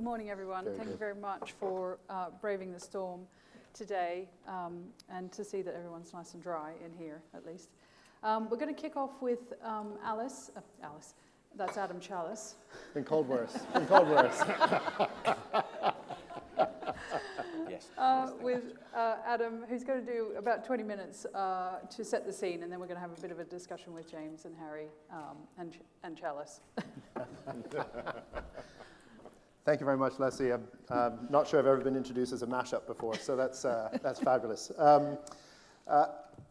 morning, everyone. Thank you very much for braving the storm today, and to see that everyone's nice and dry in here, at least. We're going to kick off with Alice, that's Adam Chalice. Been cold worse. Been cold worse. Yes. With Adam, who's going to do about 20 minutes to set the scene, and then we're going to have a bit of a discussion with James and Harry and Chalice. Thank you very much, Leslie. I'm not sure I've ever been introduced as a mashup before, so that's fabulous. A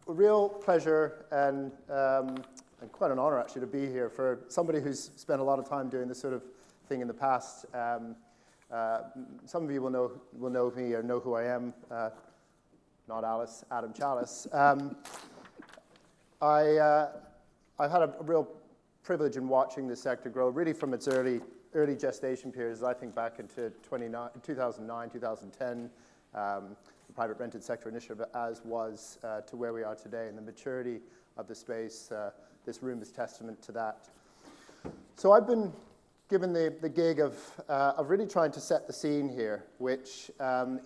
real pleasure and quite an honor, actually, to be here for somebody who's spent a lot of time doing this sort of thing in the past. Some of you will know me or know who I am. Not Alice, Adam Chalice. I've had a real privilege in watching this sector grow, really from its early gestation periods. I think back into 2009, 2010, the private rented sector initiative, as was to where we are today, and the maturity of the space. This room is testament to that. So I've been given the gig of really trying to set the scene here, which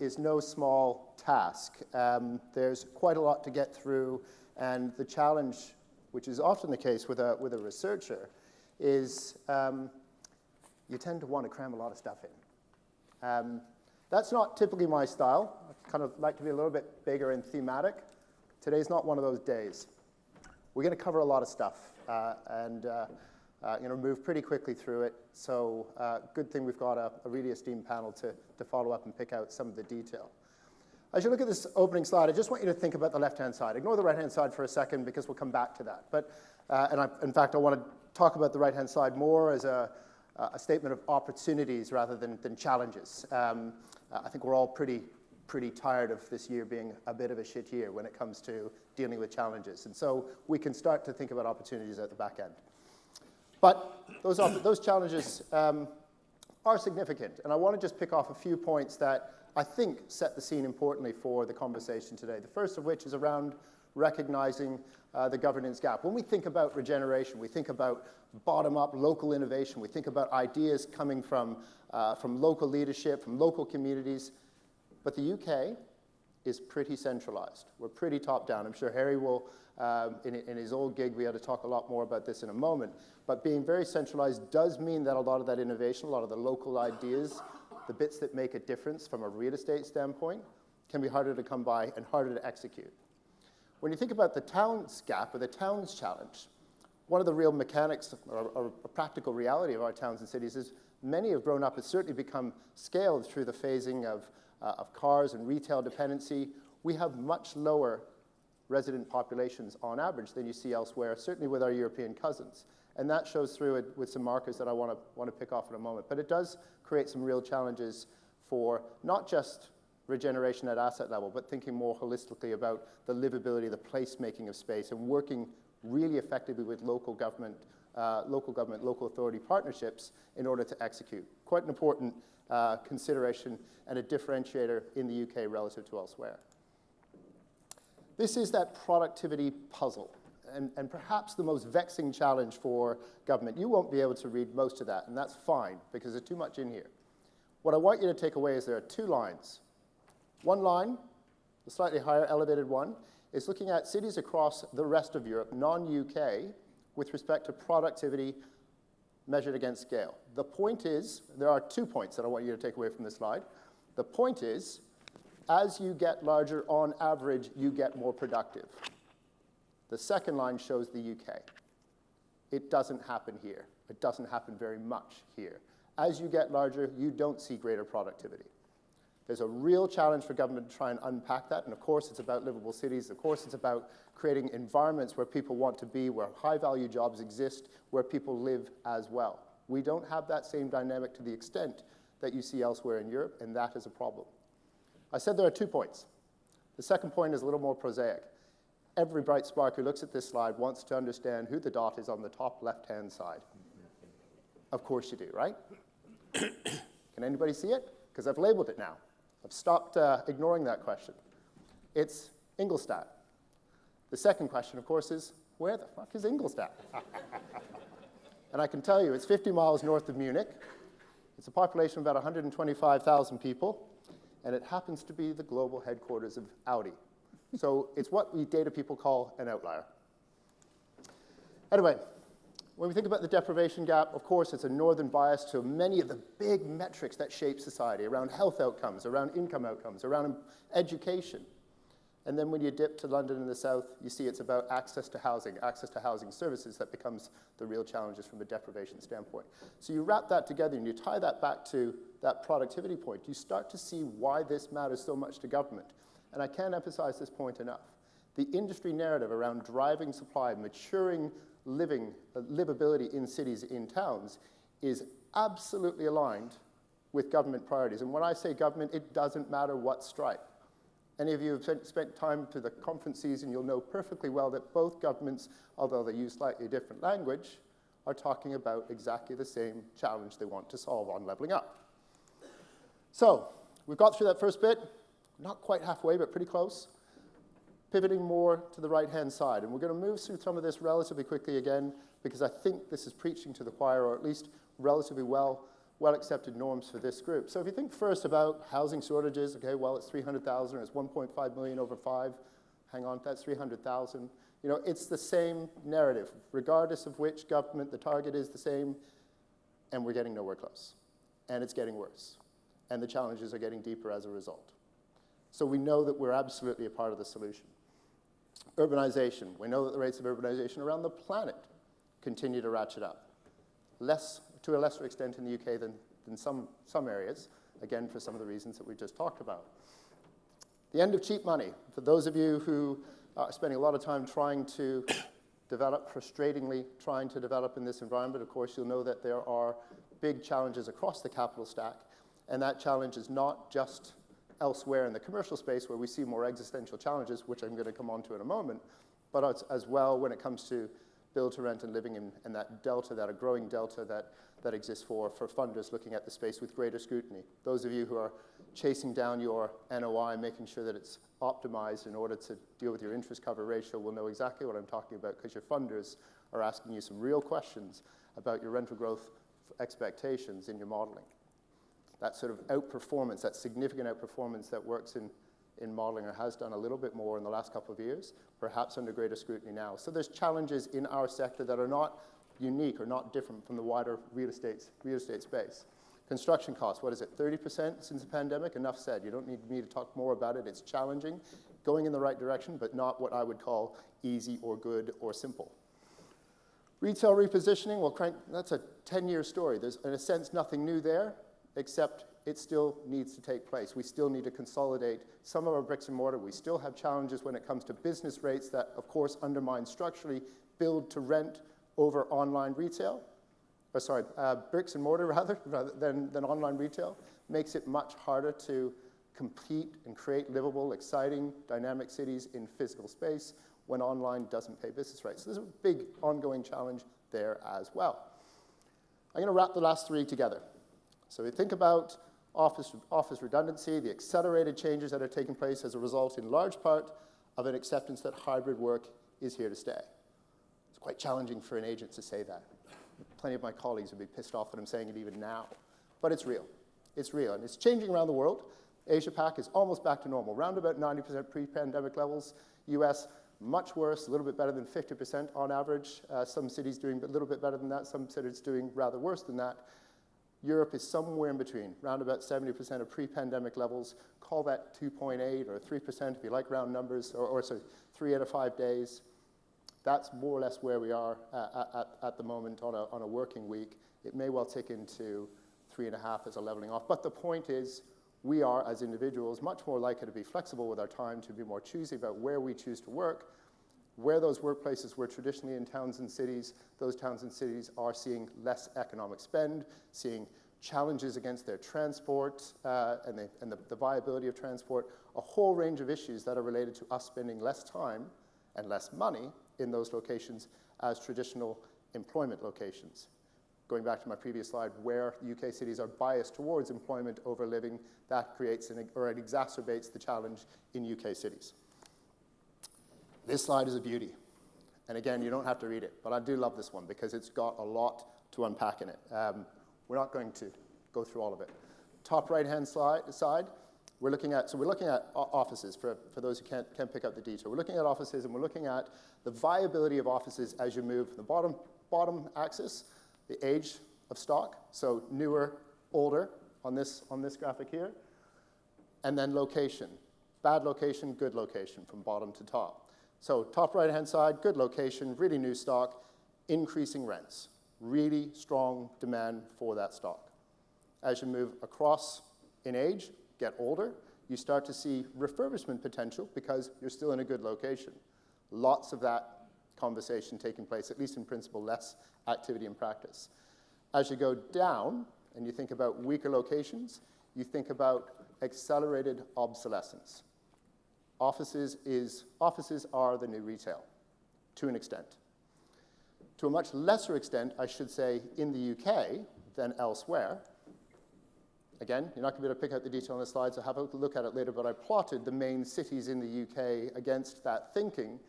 is no small task. There's quite a lot to get through, and the challenge, which is often the case with a researcher, is you tend to want to cram a lot of stuff in. That's not typically my style. I kind of like to be a little bit bigger and thematic. Today's not one of those days. We're going to cover a lot of stuff and move pretty quickly through it. So good thing we've got a really esteemed panel to follow up and pick out some of the detail. As you look at this opening slide, I just want you to think about the left-hand side. Ignore the right-hand side for a second because we'll come back to that. But in fact, I want to talk about the right-hand side more as a statement of opportunities rather than challenges. I think we're all pretty tired of this year being a bit of a shit year when it comes to dealing with challenges. And so we can start to think about opportunities at the back end. But those challenges are significant. And I want to just pick off a few points that I think set the scene importantly for the conversation today. The first of which is around recognizing the governance gap. When we think about regeneration, we think about bottom-up local innovation. We think about ideas coming from local leadership, from local communities. But the UK is pretty centralized. We're pretty top-down. I'm sure Harry will, in his old gig, we had to talk a lot more about this in a moment. But being very centralized does mean that a lot of that innovation, a lot of the local ideas, the bits that make a difference from a real estate standpoint, can be harder to come by and harder to execute. When you think about the towns gap or the towns challenge, one of the real mechanics or a practical reality of our towns and cities is many have grown up and certainly become scaled through the phasing of cars and retail dependency. We have much lower resident populations on average than you see elsewhere, certainly with our European cousins. And that shows through it with some markers that I want to pick off in a moment. But it does create some real challenges for not just regeneration at asset level, but thinking more holistically about the livability, the placemaking of space, and working really effectively with local government, local authority partnerships in order to execute. Quite an important consideration and a differentiator in the UK relative to elsewhere. This is that productivity puzzle, and perhaps the most vexing challenge for government. You won't be able to read most of that, and that's fine, because there's too much in here. What I want you to take away is there are two lines. One line, the slightly higher elevated one, is looking at cities across the rest of Europe, non-UK, with respect to productivity measured against scale. The point is, there are 2 points that I want you to take away from this slide. The point is, as you get larger, on average, you get more productive. The second line shows the UK. It doesn't happen here. It doesn't happen very much here. As you get larger, you don't see greater productivity. There's a real challenge for government to try and unpack that, and of course it's about livable cities. Of course it's about creating environments where people want to be, where high-value jobs exist, where people live as well. We don't have that same dynamic to the extent that you see elsewhere in Europe, and that is a problem. I said there are 2 points. The second point is a little more prosaic. Every bright spark who looks at this slide wants to understand who the dot is on the top left-hand side. Of course you do, right? Can anybody see it? Because I've labeled it now. I've stopped ignoring that question. It's Ingolstadt. The second question, of course, is where the fuck is Ingolstadt? And I can tell you, it's 50 miles north of Munich. It's a population of about 125,000 people, and it happens to be the global headquarters of Audi. So it's what we data people call an outlier. Anyway, when we think about the deprivation gap, of course, it's a northern bias to many of the big metrics that shape society around health outcomes, around income outcomes, around education. And then when you dip to London in the south, you see it's about access to housing services that becomes the real challenges from a deprivation standpoint. So you wrap that together and you tie that back to that productivity point, you start to see why this matters so much to government. And I can't emphasize this point enough. The industry narrative around driving supply, maturing livability in cities, in towns, is absolutely aligned with government priorities. And when I say government, it doesn't matter what stripe. Any of you have spent time to the conference season, you'll know perfectly well that both governments, although they use slightly different language, are talking about exactly the same challenge they want to solve on leveling up. So, we've got through that first bit, not quite halfway, but pretty close. Pivoting more to the right-hand side. And we're going to move through some of this relatively quickly again, because I think this is preaching to the choir, or at least relatively well-accepted norms for this group. So if you think first about housing shortages, okay, well, it's 300,000, or it's 1.5 million over 5. Hang on, that's 300,000. You know, it's the same narrative. Regardless of which government, the target is the same, and we're getting nowhere close. And it's getting worse. And the challenges are getting deeper as a result. So we know that we're absolutely a part of the solution. Urbanization. We know that the rates of urbanization around the planet continue to ratchet up. To a lesser extent in the UK than some areas, again, for some of the reasons that we just talked about. The end of cheap money. For those of you who are spending a lot of time trying to develop, frustratingly trying to develop in this environment, of course, you'll know that there are big challenges across the capital stack, and that challenge is not just elsewhere in the commercial space where we see more existential challenges, which I'm going to come on to in a moment, but as well when it comes to build to rent and living in that delta, that a growing delta that exists for funders looking at the space with greater scrutiny. Those of you who are chasing down your NOI, making sure that it's optimized in order to deal with your interest cover ratio will know exactly what I'm talking about, because your funders are asking you some real questions about your rental growth expectations in your modeling. That sort of outperformance, that significant outperformance that works in modeling or has done a little bit more in the last couple of years, perhaps under greater scrutiny now. So there's challenges in our sector that are not unique or not different from the wider real estate space. Construction costs, what is it, 30% since the pandemic? Enough said. You don't need me to talk more about it. It's challenging, going in the right direction, but not what I would call easy or good or simple. Retail repositioning, well, that's a 10-year story. There's, in a sense, nothing new there, except it still needs to take place. We still need to consolidate some of our bricks and mortar. We still have challenges when it comes to business rates that, of course, undermine structurally build to rent over online retail. Bricks and mortar rather than online retail, makes it much harder to compete and create livable, exciting, dynamic cities in physical space when online doesn't pay business rates. So there's a big ongoing challenge there as well. I'm going to wrap the last three together. So we think about office redundancy, the accelerated changes that are taking place as a result in large part of an acceptance that hybrid work is here to stay. It's quite challenging for an agent to say that. Plenty of my colleagues would be pissed off that I'm saying it even now. But it's real. It's real, and it's changing around the world. Asia-Pac is almost back to normal, around about 90% pre-pandemic levels. US, much worse, a little bit better than 50% on average. Some cities doing a little bit better than that, some cities doing rather worse than that. Europe is somewhere in between, around about 70% of pre-pandemic levels. Call that 2.8 or 3% if you like round numbers, or 3 out of 5 days. That's more or less where we are at the moment on a working week. It may well tick into 3.5 as a leveling off. But the point is, we are, as individuals, much more likely to be flexible with our time, to be more choosy about where we choose to work, where those workplaces were traditionally in towns and cities. Those towns and cities are seeing less economic spend, seeing challenges against their transport and the viability of transport, a whole range of issues that are related to us spending less time and less money in those locations as traditional employment locations. Going back to my previous slide, where UK cities are biased towards employment over living, that creates it exacerbates the challenge in UK cities. This slide is a beauty. And again, you don't have to read it, but I do love this one because it's got a lot to unpack in it. We're not going to go through all of it. Top right-hand side, we're looking at offices, for those who can't pick up the detail. We're looking at offices, and we're looking at the viability of offices as you move the bottom axis, the age of stock, so newer, older on this graphic here, and then location. Bad location, good location, from bottom to top. So top right-hand side, good location, really new stock, increasing rents, really strong demand for that stock. As you move across in age, get older, you start to see refurbishment potential because you're still in a good location. Lots of that conversation taking place, at least in principle, less activity in practice. As you go down and you think about weaker locations, you think about accelerated obsolescence. Offices are the new retail, to an extent. To a much lesser extent, I should say, in the UK than elsewhere. Again, you're not going to be able to pick out the detail on the slides, so have a look at it later, but I plotted the main cities in the UK against that thinking.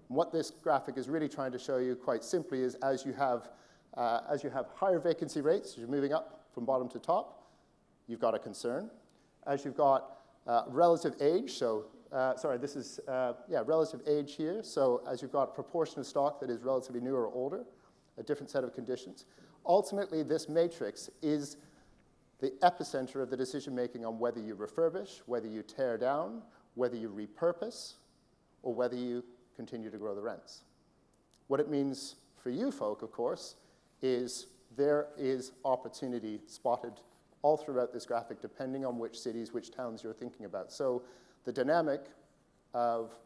What this graphic is really trying to show you, quite simply, is as you have higher vacancy rates, as you're moving up from bottom to top, you've got a concern. As you've got relative age, so this is relative age here. So as you've got a proportion of stock that is relatively newer or older, a different set of conditions. Ultimately, this matrix is the epicenter of the decision-making on whether you refurbish, whether you tear down, whether you repurpose, or whether you continue to grow the rents. What it means for you folk, of course, is there is opportunity spotted all throughout this graphic, depending on which cities, which towns you're thinking about. So the dynamic of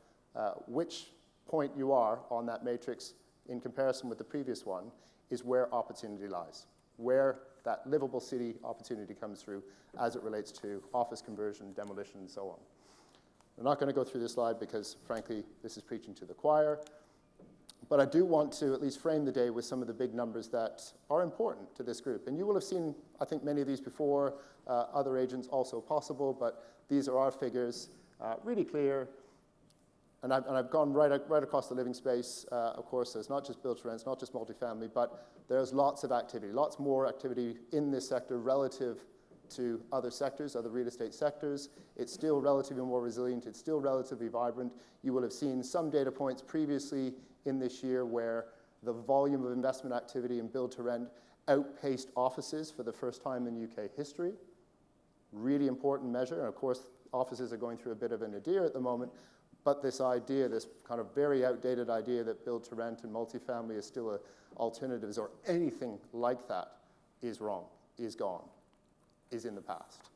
which point you are on that matrix in comparison with the previous one is where opportunity lies, where that livable city opportunity comes through as it relates to office conversion, demolition, and so on. We're not going to go through this slide because, frankly, this is preaching to the choir. But I do want to at least frame the day with some of the big numbers that are important to this group. And you will have seen, I think, many of these before, other agents also possible, but these are our figures, really clear. And I've gone right across the living space. Of course, there's not just build to rents, not just multifamily, but there's lots of activity, lots more activity in this sector relative to other sectors, other real estate sectors. It's still relatively more resilient. It's still relatively vibrant. You will have seen some data points previously in this year where the volume of investment activity in build to rent outpaced offices for the first time in UK history. Really important measure. And of course, offices are going through a bit of a nadir at the moment. But this idea, this kind of very outdated idea that build to rent and multifamily is still alternatives or anything like that is wrong, is gone, is in the past.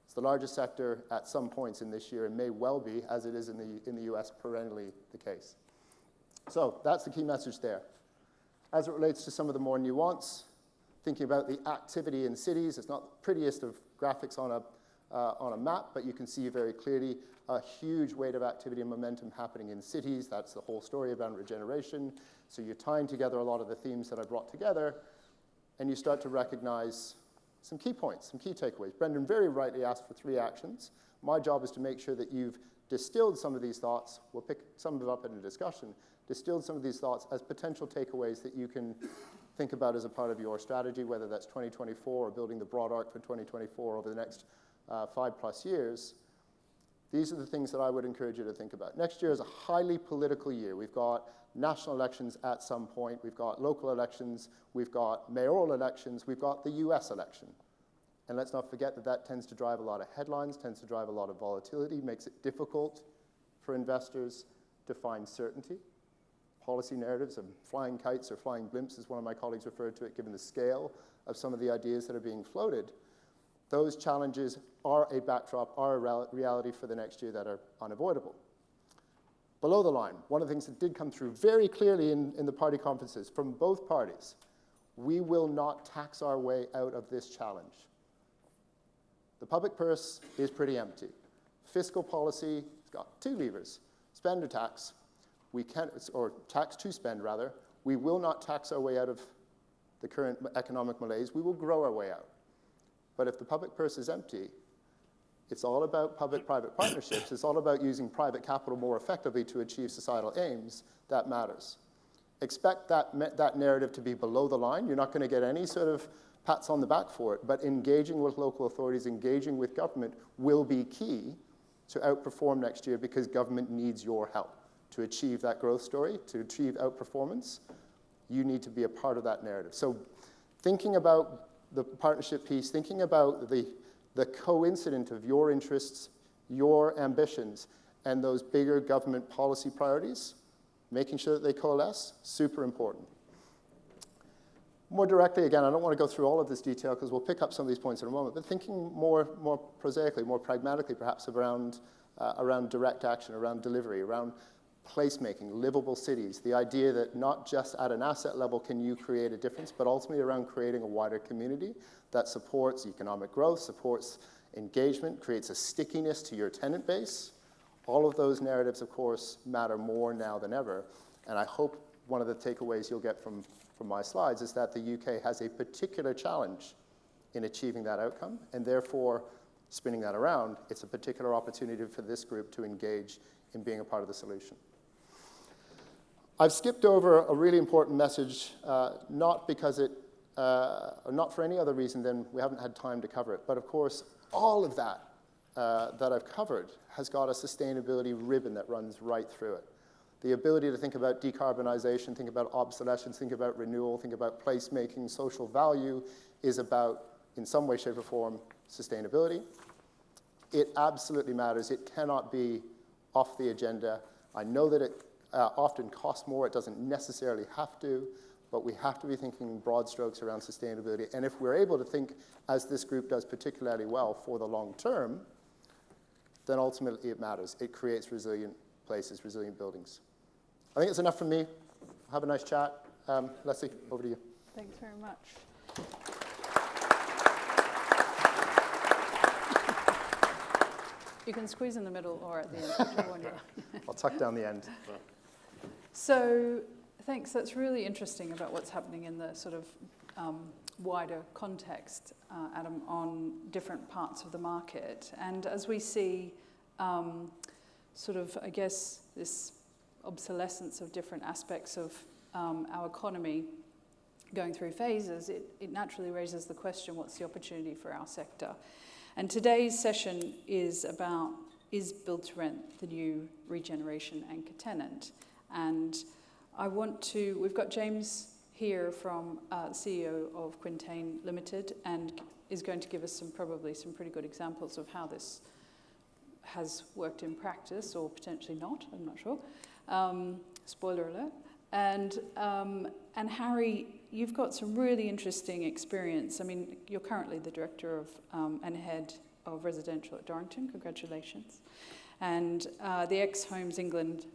It's the largest sector at some points in this year and may well be, as it is in the US, perennially the case. So that's the key message there. As it relates to some of the more nuance, thinking about the activity in cities, it's not the prettiest of graphics on a map, but you can see very clearly a huge weight of activity and momentum happening in cities. That's the whole story about regeneration. So you're tying together a lot of the themes that I brought together, and you start to recognize some key points, some key takeaways. Brendan very rightly asked for 3 actions. My job is to make sure that you've distilled some of these thoughts. We'll pick some of it up in a discussion. Distilled some of these thoughts as potential takeaways that you can think about as a part of your strategy, whether that's 2024 or building the broad arc for 2024 over the next 5+ years. These are the things that I would encourage you to think about. Next year is a highly political year. We've got national elections at some point. We've got local elections. We've got mayoral elections. We've got the US election. And let's not forget that that tends to drive a lot of headlines, tends to drive a lot of volatility, makes it difficult for investors to find certainty. Policy narratives of flying kites or flying blimps, as one of my colleagues referred to it, given the scale of some of the ideas that are being floated. Those challenges are a backdrop, are a reality for the next year that are unavoidable. Below the line, one of the things that did come through very clearly in the party conferences from both parties, we will not tax our way out of this challenge. The public purse is pretty empty. Fiscal policy has got 2 levers, spend or tax. We can't, or tax to spend rather. We will not tax our way out of the current economic malaise. We will grow our way out. But if the public purse is empty, it's all about public-private partnerships. It's all about using private capital more effectively to achieve societal aims. That matters. Expect that narrative to be below the line. You're not going to get any sort of pats on the back for it, but engaging with local authorities, engaging with government will be key to outperform next year, because government needs your help to achieve that growth story, to achieve outperformance. You need to be a part of that narrative. So thinking about the partnership piece, thinking about the coincidence of your interests, your ambitions, and those bigger government policy priorities, making sure that they coalesce, super important. More directly, again, I don't want to go through all of this detail because we'll pick up some of these points in a moment, but thinking more prosaically, more pragmatically perhaps around direct action, around delivery, around placemaking, livable cities, the idea that not just at an asset level can you create a difference, but ultimately around creating a wider community that supports economic growth, supports engagement, creates a stickiness to your tenant base. All of those narratives, of course, matter more now than ever, and I hope one of the takeaways you'll get from my slides is that the UK has a particular challenge in achieving that outcome, and therefore, spinning that around, it's a particular opportunity for this group to engage in being a part of the solution. I've skipped over a really important message, not because not for any other reason than we haven't had time to cover it, but of course, all of that that I've covered has got a sustainability ribbon that runs right through it. The ability to think about decarbonization, think about obsolescence, think about renewal, think about placemaking, social value is about, in some way, shape, or form, sustainability. It absolutely matters. It cannot be off the agenda. I know that it often costs more. It doesn't necessarily have to, but we have to be thinking broad strokes around sustainability. And if we're able to think, as this group does particularly well, for the long term, then ultimately it matters. It creates resilient places, resilient buildings. I think it's enough from me. Have a nice chat. Leslie, over to you. Thanks very much. You can squeeze in the middle or at the end, whichever one you like. I'll tuck down the end. So, thanks. That's really interesting about what's happening in the sort of wider context, Adam, on different parts of the market. And as we see sort of, I guess, this obsolescence of different aspects of our economy going through phases, it naturally raises the question, what's the opportunity for our sector? And today's session is about, is build to rent the new regeneration anchor tenant? And we've got James here from CEO of Quintain Limited, and is going to give us probably some pretty good examples of how this has worked in practice, or potentially not, I'm not sure. Spoiler alert. And Harry, you've got some really interesting experience. I mean, you're currently the director of and head of residential at Dorrington. Congratulations. And the ex-Homes England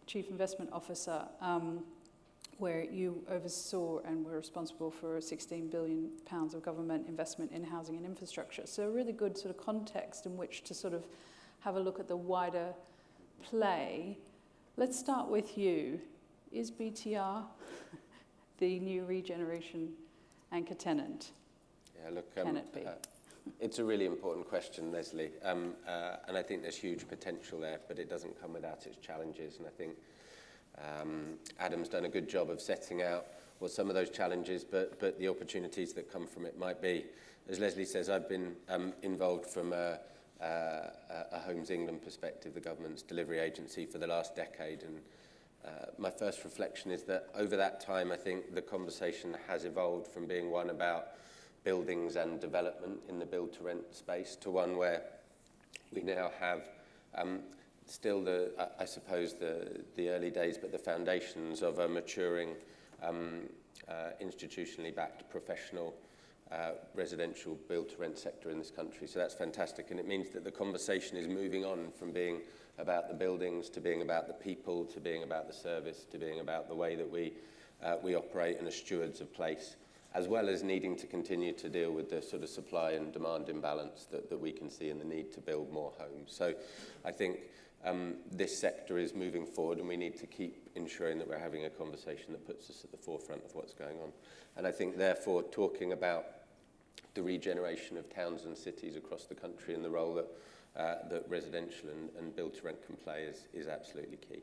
Chief Investment Officer, where you oversaw and were responsible for £16 billion of government investment in housing and infrastructure. So a really good sort of context in which to sort of have a look at the wider play. Let's start with you. Is BTR the new regeneration anchor tenant? Yeah, look, Can it be? It's a really important question, Leslie, and I think there's huge potential there, but it doesn't come without its challenges. And I think Adam's done a good job of setting out what some of those challenges, but the opportunities that come from it might be. As Leslie says, I've been involved from a Homes England perspective, the government's delivery agency, for the last decade, and my first reflection is that over that time, I think the conversation has evolved from being one about buildings and development in the build-to-rent space to one where we now have still I suppose the early days, but the foundations of a maturing, institutionally backed professional residential build-to-rent sector in this country. So that's fantastic, and it means that the conversation is moving on from being about the buildings to being about the people, to being about the service, to being about the way that we operate and are stewards of place, as well as needing to continue to deal with the sort of supply and demand imbalance that we can see in the need to build more homes. So I think this sector is moving forward, and we need to keep ensuring that we're having a conversation that puts us at the forefront of what's going on. And I think, therefore, talking about the regeneration of towns and cities across the country and the role that residential and build-to-rent can play is absolutely key.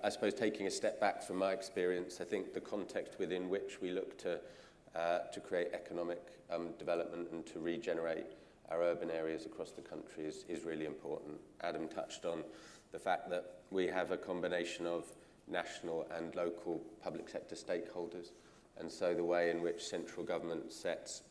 I suppose taking a step back from my experience, I think the context within which we look to to create economic development and to regenerate our urban areas across the country is really important. Adam touched on the fact that we have a combination of national and local public sector stakeholders, and so the way in which central government sets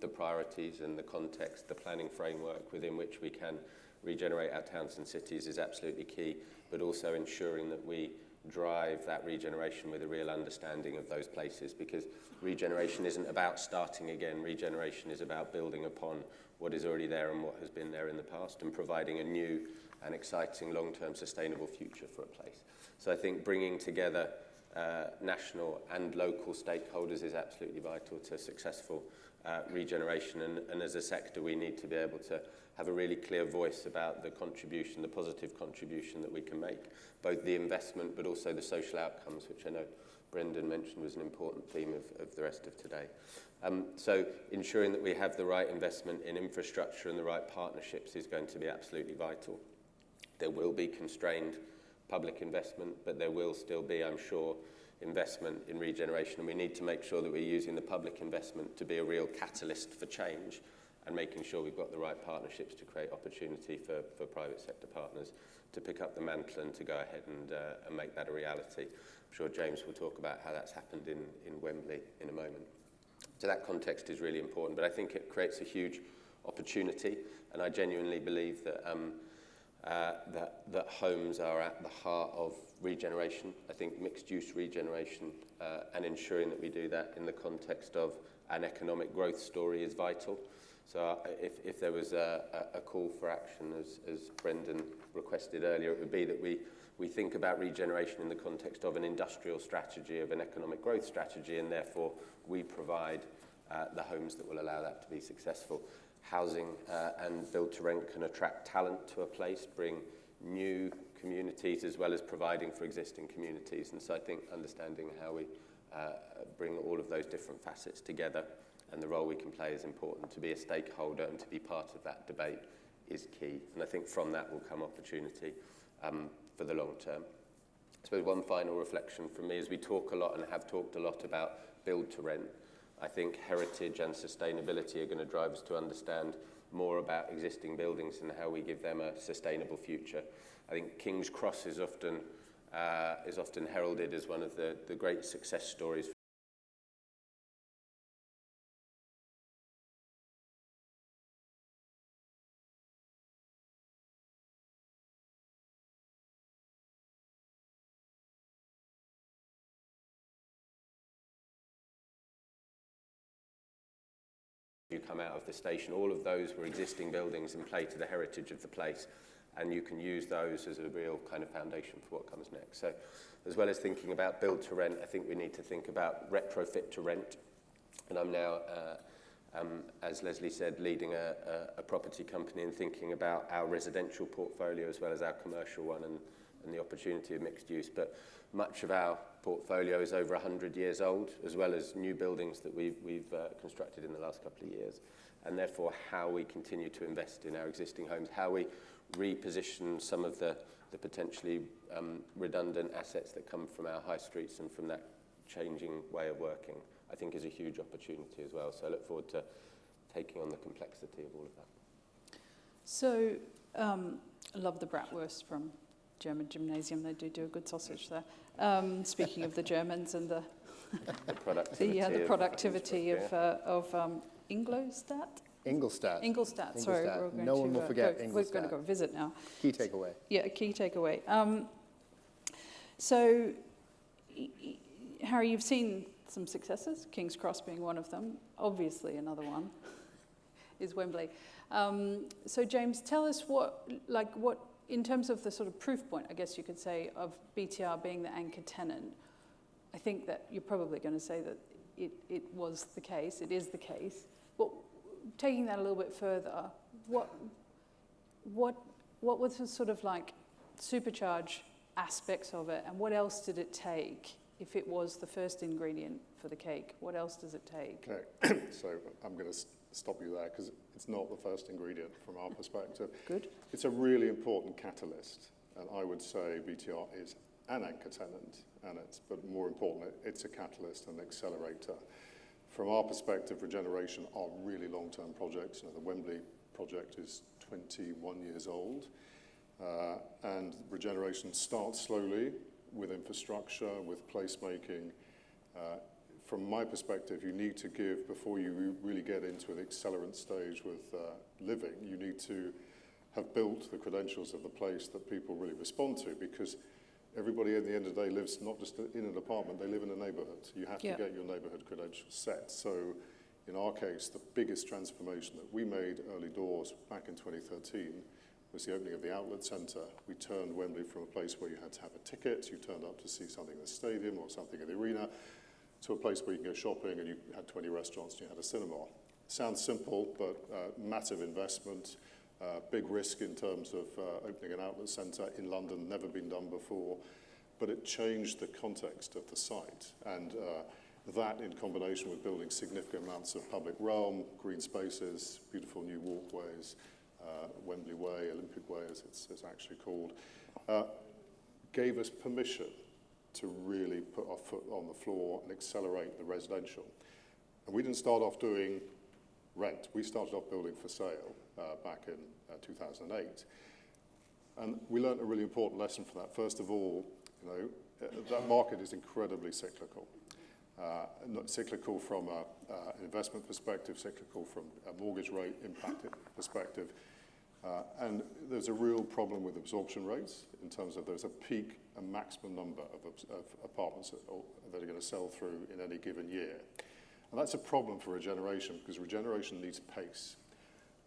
the priorities and the context, the planning framework within which we can regenerate our towns and cities is absolutely key, but also ensuring that we drive that regeneration with a real understanding of those places, because regeneration isn't about starting again. Regeneration is about building upon what is already there and what has been there in the past and providing a new and exciting long-term sustainable future for a place. So I think bringing together national and local stakeholders is absolutely vital to successful regeneration, and as a sector we need to be able to have a really clear voice about the contribution, the positive contribution that we can make, both the investment but also the social outcomes, which I know Brendan mentioned was an important theme of the rest of today. So ensuring that we have the right investment in infrastructure and the right partnerships is going to be absolutely vital. There will be constrained public investment, but there will still be, I'm sure, investment in regeneration, and we need to make sure that we're using the public investment to be a real catalyst for change and making sure we've got the right partnerships to create opportunity for private sector partners to pick up the mantle and to go ahead and make that a reality. I'm sure James will talk about how that's happened in Wembley in a moment. So that context is really important, but I think it creates a huge opportunity, and I genuinely believe that that homes are at the heart of regeneration. I think mixed-use regeneration and ensuring that we do that in the context of an economic growth story is vital. So if there was a call for action, as Brendan requested earlier, it would be that we think about regeneration in the context of an industrial strategy, of an economic growth strategy, and therefore we provide the homes that will allow that to be successful. Housing and build to rent can attract talent to a place, bring new communities as well as providing for existing communities. And so I think understanding how we bring all of those different facets together and the role we can play is important. To be a stakeholder and to be part of that debate is key. And I think from that will come opportunity for the long term. I suppose one final reflection from me is we talk a lot and have talked a lot about build to rent. I think heritage and sustainability are going to drive us to understand more about existing buildings and how we give them a sustainable future. I think King's Cross is often heralded as one of the great success stories you come out of the station. All of those were existing buildings and play to the heritage of the place, and you can use those as a real kind of foundation for what comes next. So as well as thinking about build to rent, I think we need to think about retrofit to rent. And I'm now, as Leslie said, leading a property company and thinking about our residential portfolio as well as our commercial one and the opportunity of mixed use. But much of our portfolio is over 100 years old, as well as new buildings that we've constructed in the last couple of years. And therefore, how we continue to invest in our existing homes, how we reposition some of the potentially redundant assets that come from our high streets and from that changing way of working, I think is a huge opportunity as well. So I look forward to taking on the complexity of all of that. So I love the bratwurst from German Gymnasium. They do a good sausage there. Speaking of the Germans and the productivity of Ingolstadt. Ingolstadt. Sorry, no one will forget Ingolstadt. We're going to go visit now. Key takeaway. Yeah, a key takeaway. So, Harry, you've seen some successes, King's Cross being one of them. Obviously, another one is Wembley. So, James, tell us what, in terms of the sort of proof point, I guess you could say, of BTR being the anchor tenant. I think that you're probably going to say that it was the case, it is the case. But taking that a little bit further, what was the sort of like supercharge aspects of it, and what else did it take if it was the first ingredient for the cake? What else does it take? Okay, so I'm going to stop you there because it's not the first ingredient from our perspective. Good. It's a really important catalyst, and I would say BTR is an anchor tenant, but more important, it's a catalyst and accelerator. From our perspective, regeneration are really long-term projects. The Wembley project is 21 years old, and regeneration starts slowly with infrastructure, with placemaking. From my perspective, you need to give, before you really get into an accelerant stage with living, you need to have built the credentials of the place that people really respond to, because everybody at the end of the day lives not just in an apartment, they live in a neighborhood. You have to get your neighborhood credentials set. So in our case, the biggest transformation that we made early doors back in 2013 was the opening of the outlet centre. We turned Wembley from a place where you had to have a ticket, you turned up to see something in the stadium or something in the arena, to a place where you can go shopping and you had 20 restaurants and you had a cinema. Sounds simple, but massive investment, big risk in terms of opening an outlet centre in London, never been done before, but it changed the context of the site. And that, in combination with building significant amounts of public realm, green spaces, beautiful new walkways, Wembley Way, Olympic Way as it's actually called, gave us permission to really put our foot on the floor and accelerate the residential. And we didn't start off doing rent. We started off building for sale back in 2008. And we learned a really important lesson from that. First of all, that market is incredibly cyclical. Not cyclical from an investment perspective, cyclical from a mortgage rate impacted perspective. And there's a real problem with absorption rates in terms of there's a peak and maximum number of apartments that are going to sell through in any given year. And that's a problem for regeneration, because regeneration needs pace.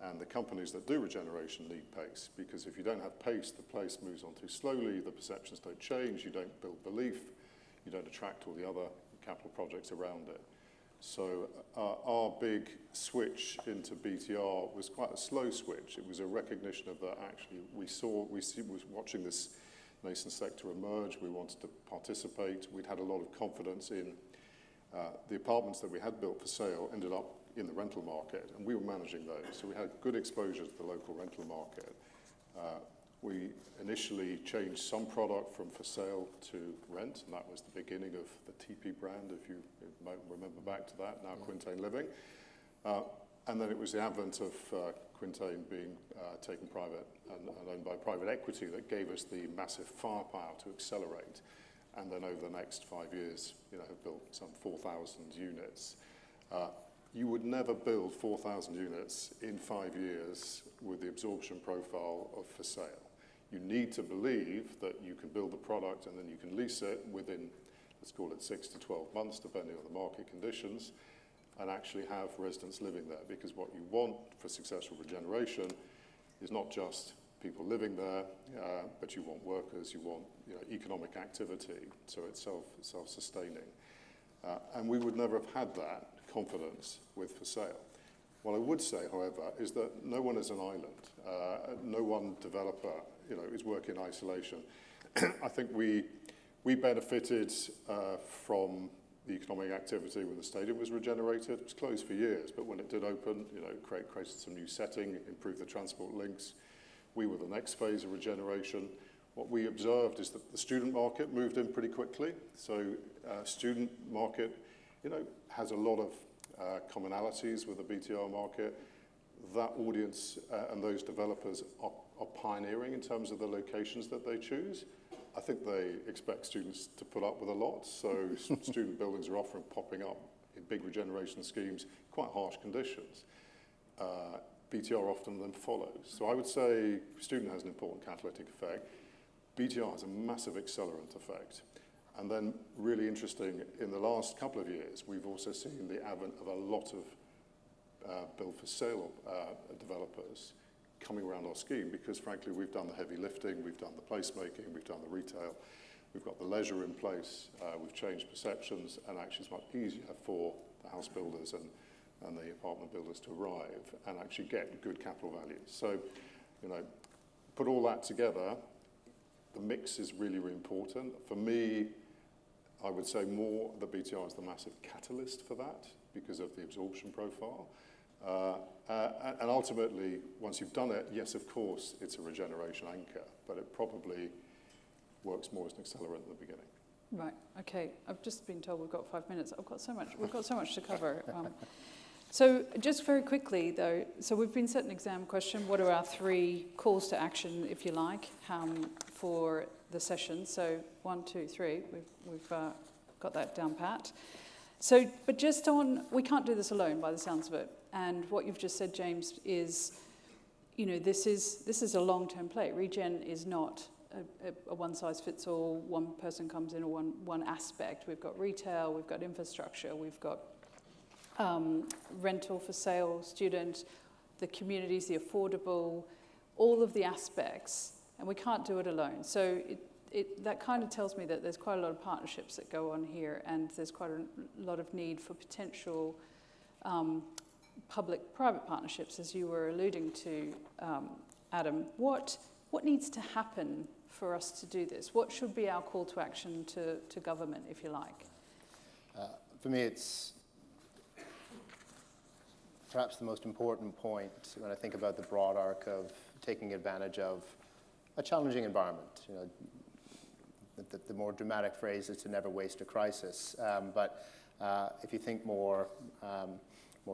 And the companies that do regeneration need pace, because if you don't have pace, the place moves on too slowly, the perceptions don't change, you don't build belief, you don't attract all the other capital projects around it. So our big switch into BTR was quite a slow switch. It was a recognition of that actually was watching this nascent sector emerge. We wanted to participate. We'd had a lot of confidence in the apartments that we had built for sale ended up in the rental market, and we were managing those. So we had good exposure to the local rental market. We initially changed some product from for sale to rent, and that was the beginning of the TP brand, if you might remember back to that, now Quintain Living. And then it was the advent of Quintain being taken private and owned by private equity that gave us the massive firepower to accelerate. And then over the next 5 years, have built some 4,000 units. You would never build 4,000 units in 5 years with the absorption profile of for sale. You need to believe that you can build the product and then you can lease it within, let's call it 6 to 12 months, depending on the market conditions, and actually have residents living there. Because what you want for successful regeneration is not just people living there, but you want workers, you want economic activity, so it's self-sustaining. And we would never have had that confidence with for sale. What I would say, however, is that no one is an island. No one developer is working in isolation. I think we benefited from the economic activity when the stadium was regenerated. It was closed for years, but when it did open, created some new setting, improved the transport links. We were the next phase of regeneration. What we observed is that the student market moved in pretty quickly. So student market, has a lot of commonalities with the BTR market. That audience and those developers are pioneering in terms of the locations that they choose. I think they expect students to put up with a lot. So student buildings are often popping up in big regeneration schemes, quite harsh conditions. BTR often then follows. So I would say student has an important catalytic effect. BTR has a massive accelerant effect. And then really interesting, in the last couple of years, we've also seen the advent of a lot of build for sale developers coming around our scheme because frankly, we've done the heavy lifting, we've done the placemaking, we've done the retail, we've got the leisure in place, we've changed perceptions, and actually it's much easier for the house builders and the apartment builders to arrive and actually get good capital value. So, put all that together, the mix is really, really important. For me, I would say more the BTR is the massive catalyst for that because of the absorption profile. And ultimately, once you've done it, yes, of course, it's a regeneration anchor, but it probably works more as an accelerant at the beginning. Right. Okay. I've just been told we've got 5 minutes. We've got so much to cover. So just very quickly, though, so we've been set an exam question. What are our 3 calls to action, if you like, for the session? So 1, 2, 3. We've got that down pat. So, but just on, we can't do this alone by the sounds of it. And what you've just said, James, is, this is a long-term play. Regen is not a one-size-fits-all, one person comes in, or one aspect. We've got retail, we've got infrastructure, we've got rental for sale, student, the communities, the affordable, all of the aspects, and we can't do it alone. So that kind of tells me that there's quite a lot of partnerships that go on here, and there's quite a lot of need for potential public-private partnerships, as you were alluding to, Adam. What needs to happen for us to do this? What should be our call to action to government, if you like? For me, it's perhaps the most important point when I think about the broad arc of taking advantage of a challenging environment. The more dramatic phrase is to never waste a crisis. But if you think more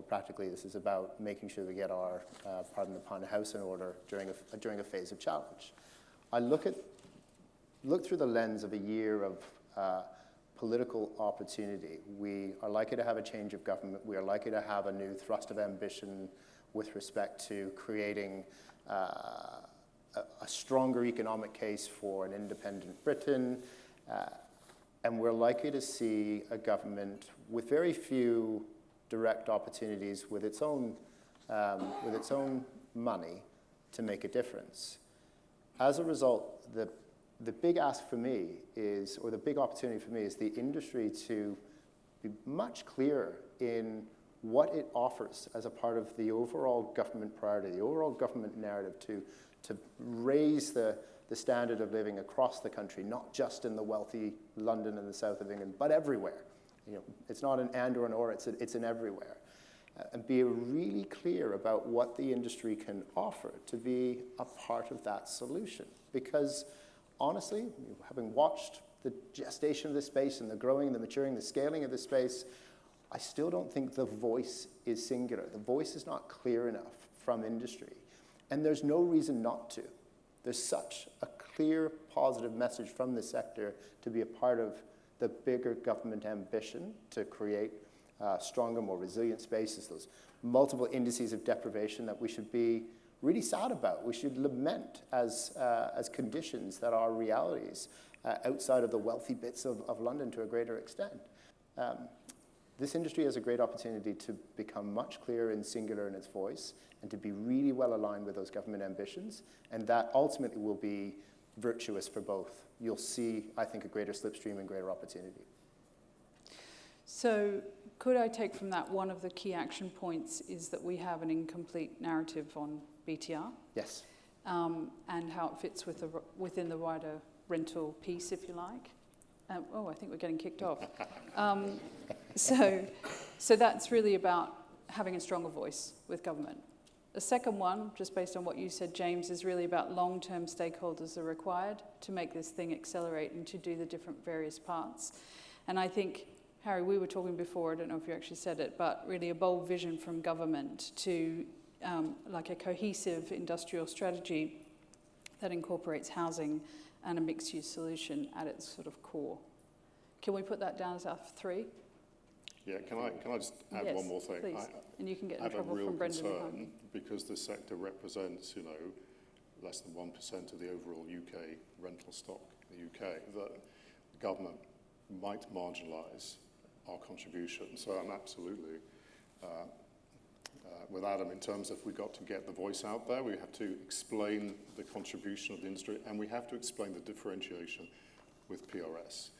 practically, this is about making sure we get our, pardon the pun, house in order during a phase of challenge. I look through the lens of a year of political opportunity. We are likely to have a change of government. We are likely to have a new thrust of ambition with respect to creating a stronger economic case for an independent Britain. And we're likely to see a government with very few direct opportunities with its own money to make a difference. As a result, the big ask for me is, or the big opportunity for me is the industry to be much clearer in what it offers as a part of the overall government priority, the overall government narrative to raise the standard of living across the country, not just in the wealthy London and the south of England, but everywhere. It's not an and or an or, it's an everywhere. And be really clear about what the industry can offer to be a part of that solution. Because honestly, having watched the gestation of this space and the growing, the maturing, the scaling of this space, I still don't think the voice is singular. The voice is not clear enough from industry. And there's no reason not to. There's such a clear, positive message from the sector to be a part of the bigger government ambition to create stronger, more resilient spaces, those multiple indices of deprivation that we should be really sad about. We should lament as conditions that are realities outside of the wealthy bits of London to a greater extent. This industry has a great opportunity to become much clearer and singular in its voice and to be really well aligned with those government ambitions, and that ultimately will be virtuous for both. You'll see, I think, a greater slipstream and greater opportunity. So could I take from that one of the key action points is that we have an incomplete narrative on BTR? Yes. And how it fits within the wider rental piece, if you like. I think we're getting kicked off. So that's really about having a stronger voice with government. The second one, just based on what you said, James, is really about long-term stakeholders are required to make this thing accelerate and to do the different various parts. And I think, Harry, we were talking before, I don't know if you actually said it, but really a bold vision from government to like a cohesive industrial strategy that incorporates housing and a mixed-use solution at its sort of core. Can we put that down as our 3? Yeah, can I just add Yes, one more thing? Please. And you can get in I have trouble a real from Brendan. concern because the sector represents, less than 1% of the overall UK rental stock in the UK, that the government might marginalise our contribution. So I'm absolutely with Adam in terms of we've got to get the voice out there. We have to explain the contribution of the industry, and we have to explain the differentiation with PRS.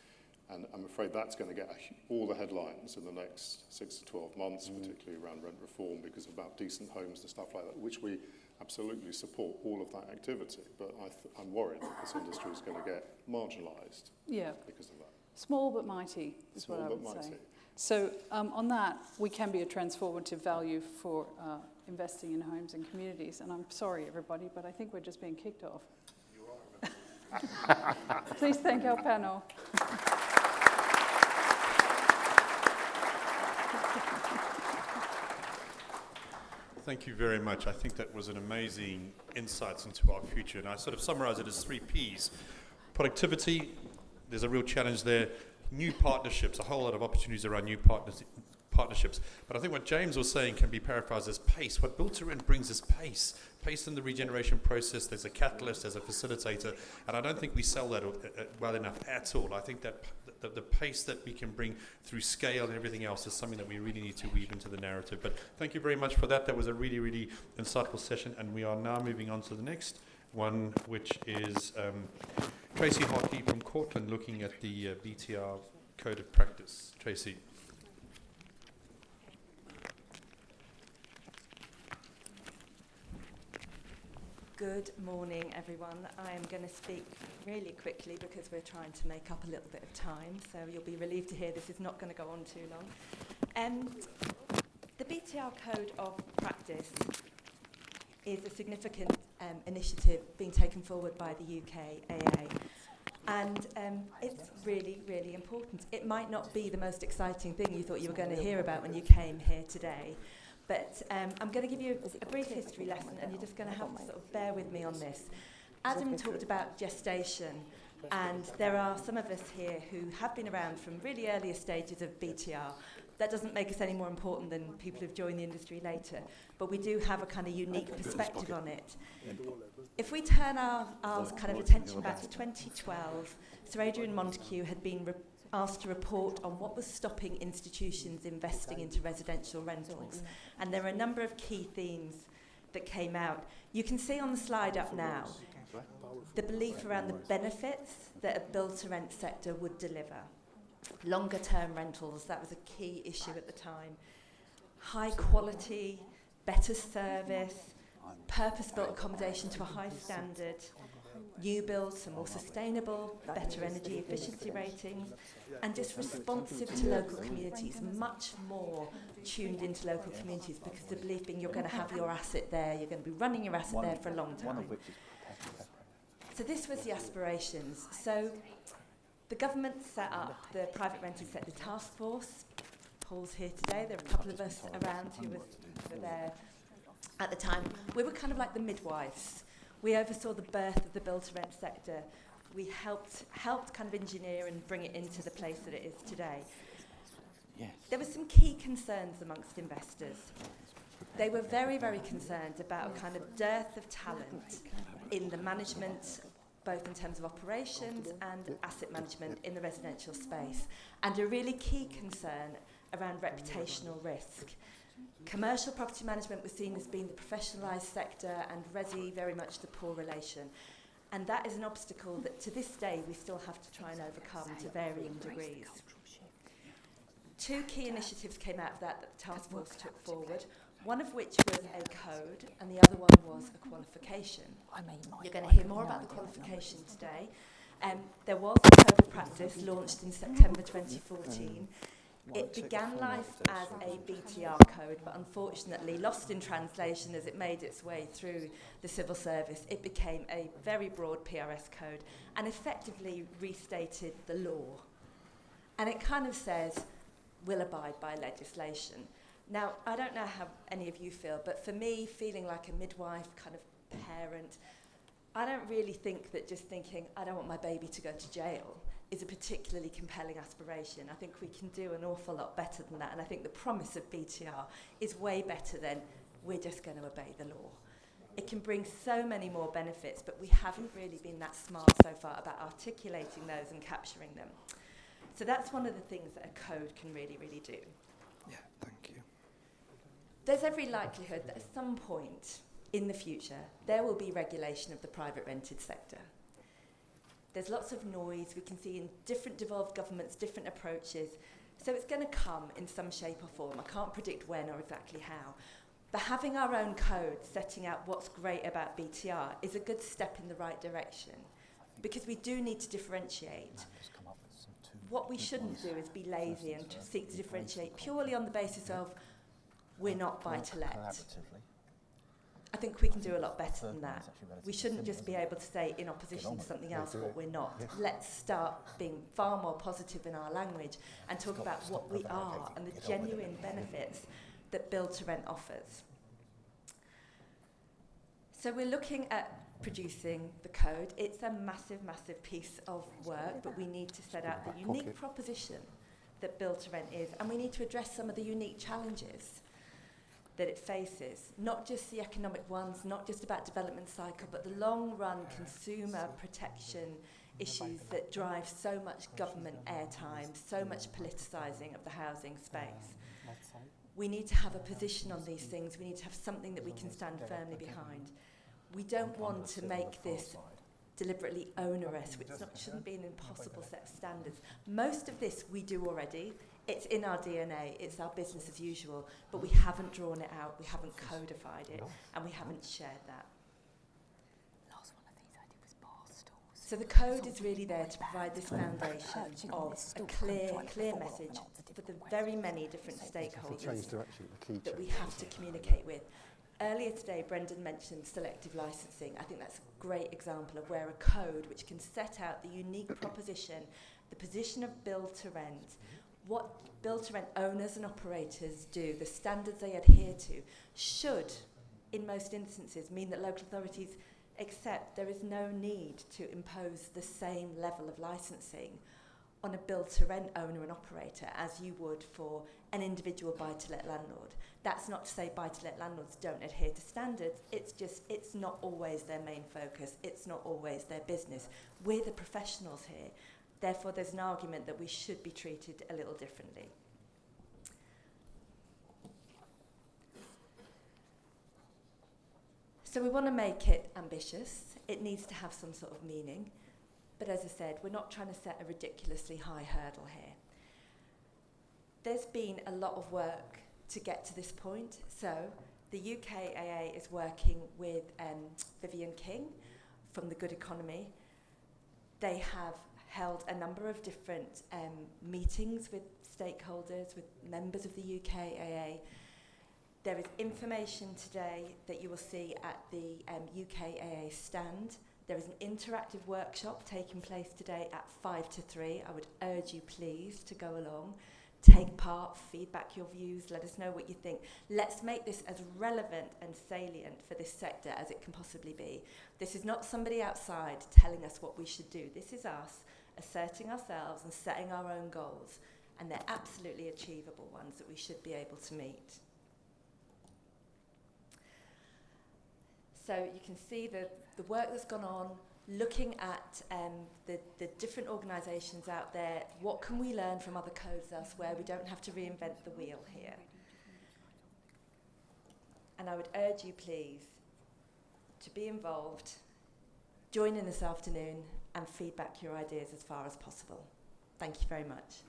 And I'm afraid that's going to get all the headlines in the next 6 to 12 months, particularly around rent reform, because about decent homes and stuff like that, which we absolutely support all of that activity. But I'm worried that this industry is going to get marginalised because of that. Small but mighty is what I would say. So on that, we can be a transformative value for investing in homes and communities. And I'm sorry, everybody, but I think we're just being kicked off. You are. Please thank our panel. Thank you very much. I think that was an amazing insights into our future. And I sort of summarize it as 3 Ps. Productivity, there's a real challenge there. New partnerships, a whole lot of opportunities around new partnerships. But I think what James was saying can be paraphrased as pace. What Build to Rent brings is pace. Pace in the regeneration process. There's a catalyst, there's a facilitator. And I don't think we sell that well enough at all. I think that the pace that we can bring through scale and everything else is something that we really need to weave into the narrative. But thank you very much for that. That was a really, really insightful session. And we are now moving on to the next one, which is Tracy Hartley from Cortland, looking at the BTR Code of Practice. Tracy. Good morning, everyone. I am going to speak really quickly because we're trying to make up a little bit of time, so you'll be relieved to hear this is not going to go on too long. The BTR Code of Practice is a significant initiative being taken forward by the UKAA, and it's really, really important. It might not be the most exciting thing you thought you were going to hear about when you came here today, but I'm going to give you a brief history lesson, and you're just going to have to sort of bear with me on this. Adam talked about gestation, and there are some of us here who have been around from really earlier stages of BTR. That doesn't make us any more important than people who've joined the industry later, but we do have a kind of unique perspective on it. If we turn our kind of attention back to 2012, Sir Adrian Montague had been asked to report on what was stopping institutions investing into residential rentals. And there are a number of key themes that came out. You can see on the slide up now the belief around the benefits that a build-to-rent sector would deliver. Longer-term rentals, that was a key issue at the time. High quality, better service, purpose-built accommodation to a high standard, new builds are more sustainable, better energy efficiency ratings, and just responsive to local communities, much more tuned into local communities, because the belief being you're going to have your asset there, you're going to be running your asset there for a long time. So this was the aspirations. So the government set up the Private Rented Sector Task Force. Paul's here today. There are a couple of us around who were there at the time. We were kind of like the midwives. We oversaw the birth of the build-to-rent sector. We helped kind of engineer and bring it into the place that it is today. Yes. There were some key concerns amongst investors. They were very, very concerned about a kind of dearth of talent in the management, both in terms of operations and asset management in the residential space, and a really key concern around reputational risk. Commercial property management was seen as being the professionalised sector, and resi very much the poor relation. And that is an obstacle that to this day we still have to try and overcome to varying degrees. 2 key initiatives came out of that the task force took forward, one of which was a code and the other one was a qualification. You're going to hear more about the qualification today. There was a code of practice launched in September 2014. It began life as a BTR code, but unfortunately lost in translation as it made its way through the civil service. It became a very broad PRS code and effectively restated the law. And it kind of says, we'll abide by legislation. Now, I don't know how any of you feel, but for me, feeling like a midwife, kind of parent, I don't really think that just thinking, I don't want my baby to go to jail is a particularly compelling aspiration. I think we can do an awful lot better than that, and I think the promise of BTR is way better than we're just going to obey the law. It can bring so many more benefits, but we haven't really been that smart so far about articulating those and capturing them. So that's one of the things that a code can really, really do. Yeah, thank you. There's every likelihood that at some point in the future, there will be regulation of the private rented sector. There's lots of noise. We can see in different devolved governments, different approaches. So it's going to come in some shape or form. I can't predict when or exactly how. But having our own code setting out what's great about BTR is a good step in the right direction, because we do need to differentiate. What we shouldn't do is be lazy and seek to differentiate purely on the basis of we're not buy-to-let. I think we can do a lot better than that. We shouldn't just be able to say in opposition to something else what we're not. Let's start being far more positive in our language and talk about what we are and the genuine benefits that build to rent offers. So we're looking at producing the code. It's a massive, massive piece of work, but we need to set out the unique proposition that build to rent is, and we need to address some of the unique challenges that it faces, not just the economic ones, not just about development cycle, but the long-run consumer protection issues that drive so much government airtime, so much politicising of the housing space. We need to have a position on these things. We need to have something that we can stand firmly behind. We don't want to make this deliberately onerous, which shouldn't be an impossible set of standards. Most of this we do already. It's in our DNA, it's our business as usual, but we haven't drawn it out, we haven't codified it, and we haven't shared that. So the code is really there to provide this foundation of a clear message for the very many different stakeholders that we have to communicate with. Earlier today, Brendan mentioned selective licensing. I think that's a great example of where a code which can set out the unique proposition, the position of build to rent, what build to rent owners and operators do, the standards they adhere to, should, in most instances, mean that local authorities accept there is no need to impose the same level of licensing on a build to rent owner and operator as you would for an individual buy-to-let landlord. That's not to say buy-to-let landlords don't adhere to standards, it's just, it's not always their main focus, it's not always their business. We're the professionals here. Therefore, there's an argument that we should be treated a little differently. So we want to make it ambitious. It needs to have some sort of meaning. But as I said, we're not trying to set a ridiculously high hurdle here. There's been a lot of work to get to this point. So the UKAA is working with Vivian King from the Good Economy. They have held a number of different meetings with stakeholders, with members of the UKAA. There is information today that you will see at the UKAA stand. There is an interactive workshop taking place today at 2:55 p.m. I would urge you please to go along, take part, feedback your views, let us know what you think. Let's make this as relevant and salient for this sector as it can possibly be. This is not somebody outside telling us what we should do. This is us asserting ourselves and setting our own goals, and they're absolutely achievable ones that we should be able to meet. So you can see the work that's gone on, looking at the different organisations out there. What can we learn from other codes elsewhere? We don't have to reinvent the wheel here. And I would urge you, please, to be involved, join in this afternoon, and feedback your ideas as far as possible. Thank you very much.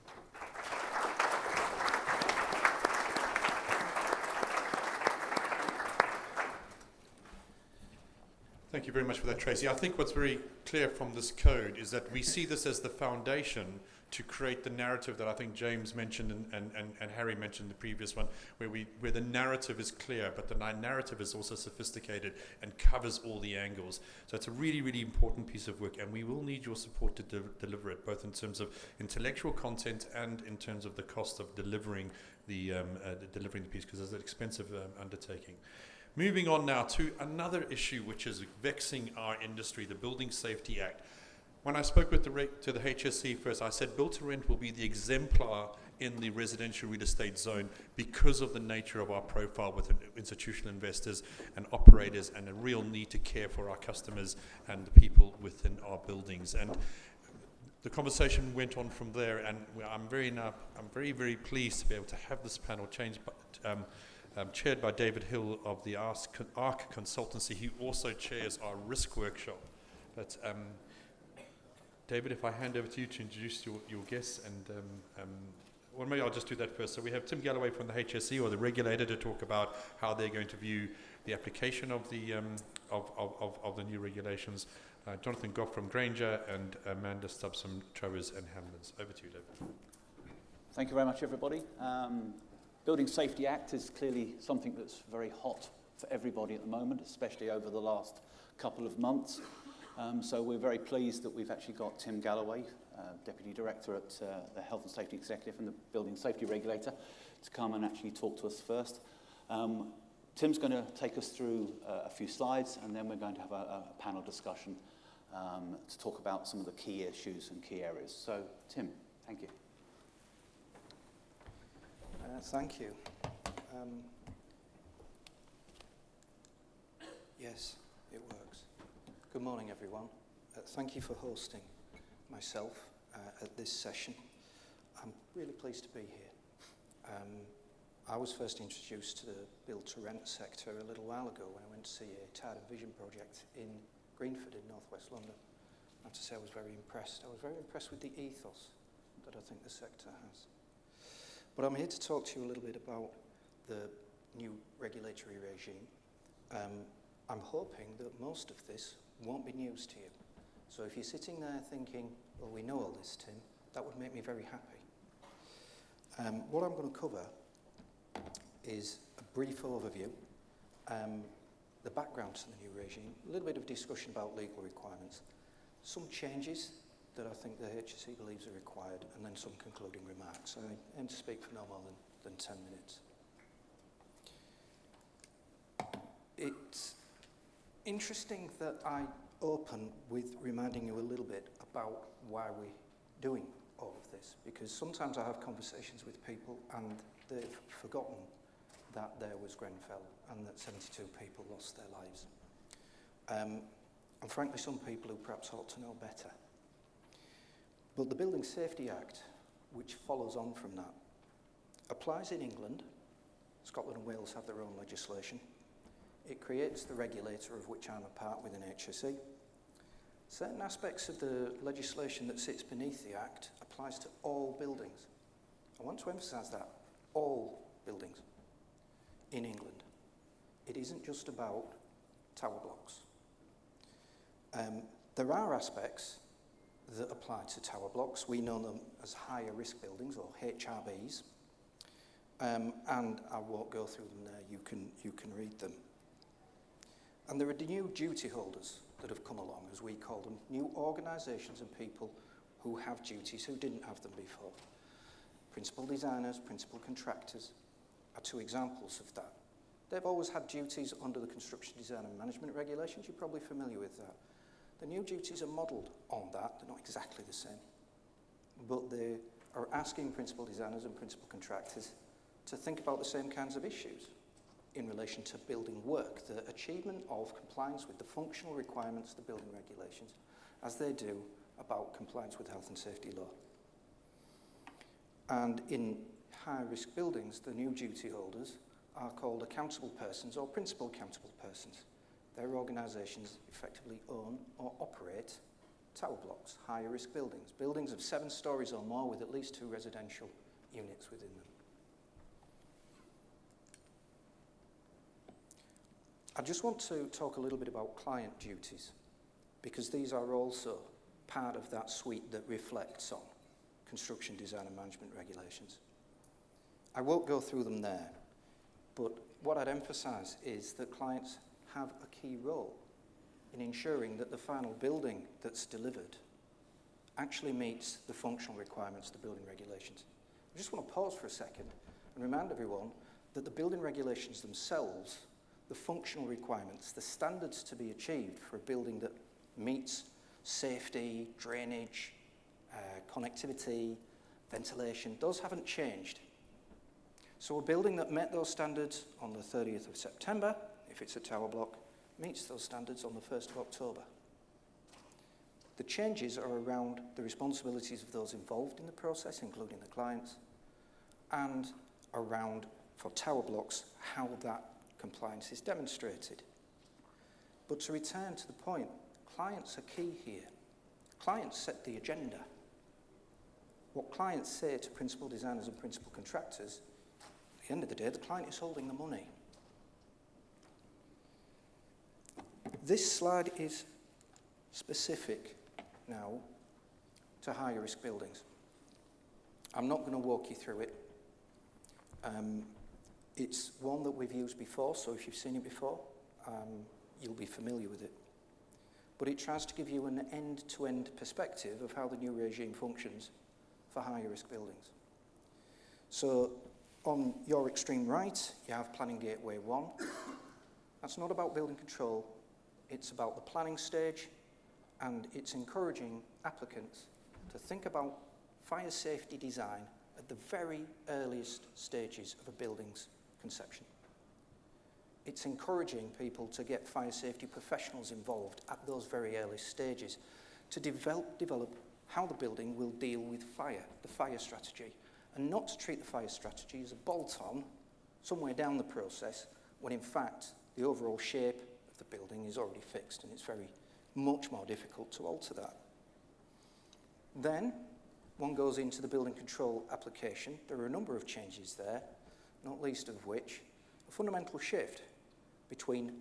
Thank you very much for that, Tracy. I think what's very clear from this code is that we see this as the foundation to create the narrative that I think James mentioned and Harry mentioned in the previous one, where the narrative is clear, but the narrative is also sophisticated and covers all the angles. So it's a really, really important piece of work, and we will need your support to deliver it, both in terms of intellectual content and in terms of the cost of delivering the piece, because it's an expensive undertaking. Moving on now to another issue which is vexing our industry, the Building Safety Act. When I spoke to the HSE first, I said build to rent will be the exemplar in the residential real estate zone because of the nature of our profile with institutional investors and operators, and a real need to care for our customers and the people within our buildings. And the conversation went on from there, and I'm very, very pleased to be able to have this panel chaired by David Hill of the ARC Consultancy, who also chairs our risk workshop. But David, if I hand over to you to introduce your guests, and well, maybe I'll just do that first. So we have Tim Galloway from the HSE, or the regulator, to talk about how they're going to view the application of the new regulations. Jonathan Goff from Granger, and Amanda Stubbs from Travers and Hamlins. Over to you, David. Thank you very much, everybody. Building Safety Act is clearly something that's very hot for everybody at the moment, especially over the last couple of months. So we're very pleased that we've actually got Tim Galloway, Deputy Director at the Health and Safety Executive and the Building Safety Regulator, to come and actually talk to us first. Tim's going to take us through a few slides, and then we're going to have a panel discussion to talk about some of the key issues and key areas. So, Tim, thank you. Thank you. Yes, it works. Good morning, everyone. Thank you for hosting myself at this session. I'm really pleased to be here. I was first introduced to the build-to-rent sector a little while ago when I went to see a Tide and Vision project in Greenford in northwest London. I have to say I was very impressed. I was very impressed with the ethos that I think the sector has. But I'm here to talk to you a little bit about the new regulatory regime. I'm hoping that most of this won't be news to you. So if you're sitting there thinking, well, we know all this, Tim, that would make me very happy. What I'm going to cover is a brief overview, the background to the new regime, a little bit of discussion about legal requirements, some changes that I think the HSE believes are required, and then some concluding remarks. I aim to speak for no more than 10 minutes. It's interesting that I open with reminding you a little bit about why we're doing all of this, because sometimes I have conversations with people and they've forgotten that there was Grenfell and that 72 people lost their lives. And frankly, some people who perhaps ought to know better. But the Building Safety Act, which follows on from that, applies in England. Scotland and Wales have their own legislation. It creates the regulator of which I'm a part within HSE. Certain aspects of the legislation that sits beneath the Act applies to all buildings. I want to emphasise that, all buildings in England. It isn't just about tower blocks. There are aspects that apply to tower blocks. We know them as higher risk buildings, or HRBs, and I won't go through them there. You can read them. And there are the new duty holders that have come along, as we call them, new organisations and people who have duties who didn't have them before. Principal designers, principal contractors are two examples of that. They've always had duties under the Construction Design and Management Regulations. You're probably familiar with that. The new duties are modelled on that. They're not exactly the same. But they are asking principal designers and principal contractors to think about the same kinds of issues in relation to building work, the achievement of compliance with the functional requirements of the building regulations, as they do about compliance with health and safety law. And in high-risk buildings, the new duty holders are called accountable persons or principal accountable persons. Their organisations effectively own or operate tower blocks, higher-risk buildings, buildings of 7 stories or more with at least 2 residential units within them. I just want to talk a little bit about client duties, because these are also part of that suite that reflects on construction design and management regulations. I won't go through them there, but what I'd emphasise is that clients have a key role in ensuring that the final building that's delivered actually meets the functional requirements of the building regulations. I just want to pause for a second and remind everyone that the building regulations themselves, the functional requirements, the standards to be achieved for a building that meets safety, drainage, connectivity, ventilation, those haven't changed. So a building that met those standards on the 30th of September, if it's a tower block, meets those standards on the 1st of October. The changes are around the responsibilities of those involved in the process, including the clients, and around, for tower blocks, how that compliance is demonstrated. But to return to the point, clients are key here. Clients set the agenda. What clients say to principal designers and principal contractors, at the end of the day, the client is holding the money. This slide is specific now to higher risk buildings. I'm not going to walk you through it. It's one that we've used before, so if you've seen it before, you'll be familiar with it. But it tries to give you an end-to-end perspective of how the new regime functions for higher risk buildings. So on your extreme right, you have Planning Gateway 1. That's not about building control, it's about the planning stage, and it's encouraging applicants to think about fire safety design at the very earliest stages of a building's conception. It's encouraging people to get fire safety professionals involved at those very early stages to develop how the building will deal with fire, the fire strategy, and not to treat the fire strategy as a bolt-on somewhere down the process when in fact the overall shape of the building is already fixed and it's very much more difficult to alter that. Then one goes into the building control application. There are a number of changes there, not least of which a fundamental shift between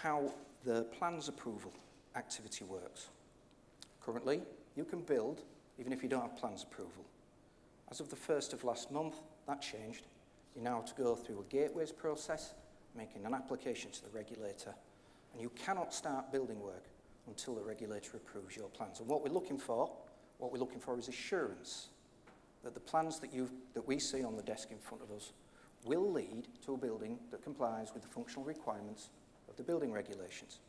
how the plans approval activity works. Currently, you can build even if you don't have plans approval. As of the 1st of last month, that changed. You now have to go through a gateways process, making an application to the regulator, and you cannot start building work until the regulator approves your plans. And what we're looking for is assurance that the plans that we see on the desk in front of us will lead to a building that complies with the functional requirements of the building regulations.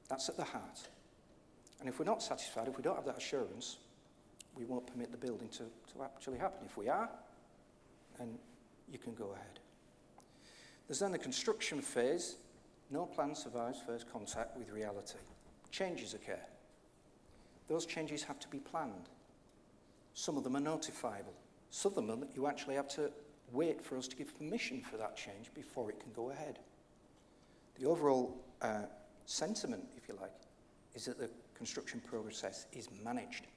That's at the heart. And if we're not satisfied, if we don't have that assurance, we won't permit the building to actually happen. If we are, then you can go ahead. There's then the construction phase. No plan survives first contact with reality. Changes occur. Those changes have to be planned. Some of them are notifiable. Some of them you actually have to wait for us to give permission for that change before it can go ahead. The overall sentiment, if you like, is that the construction process is managed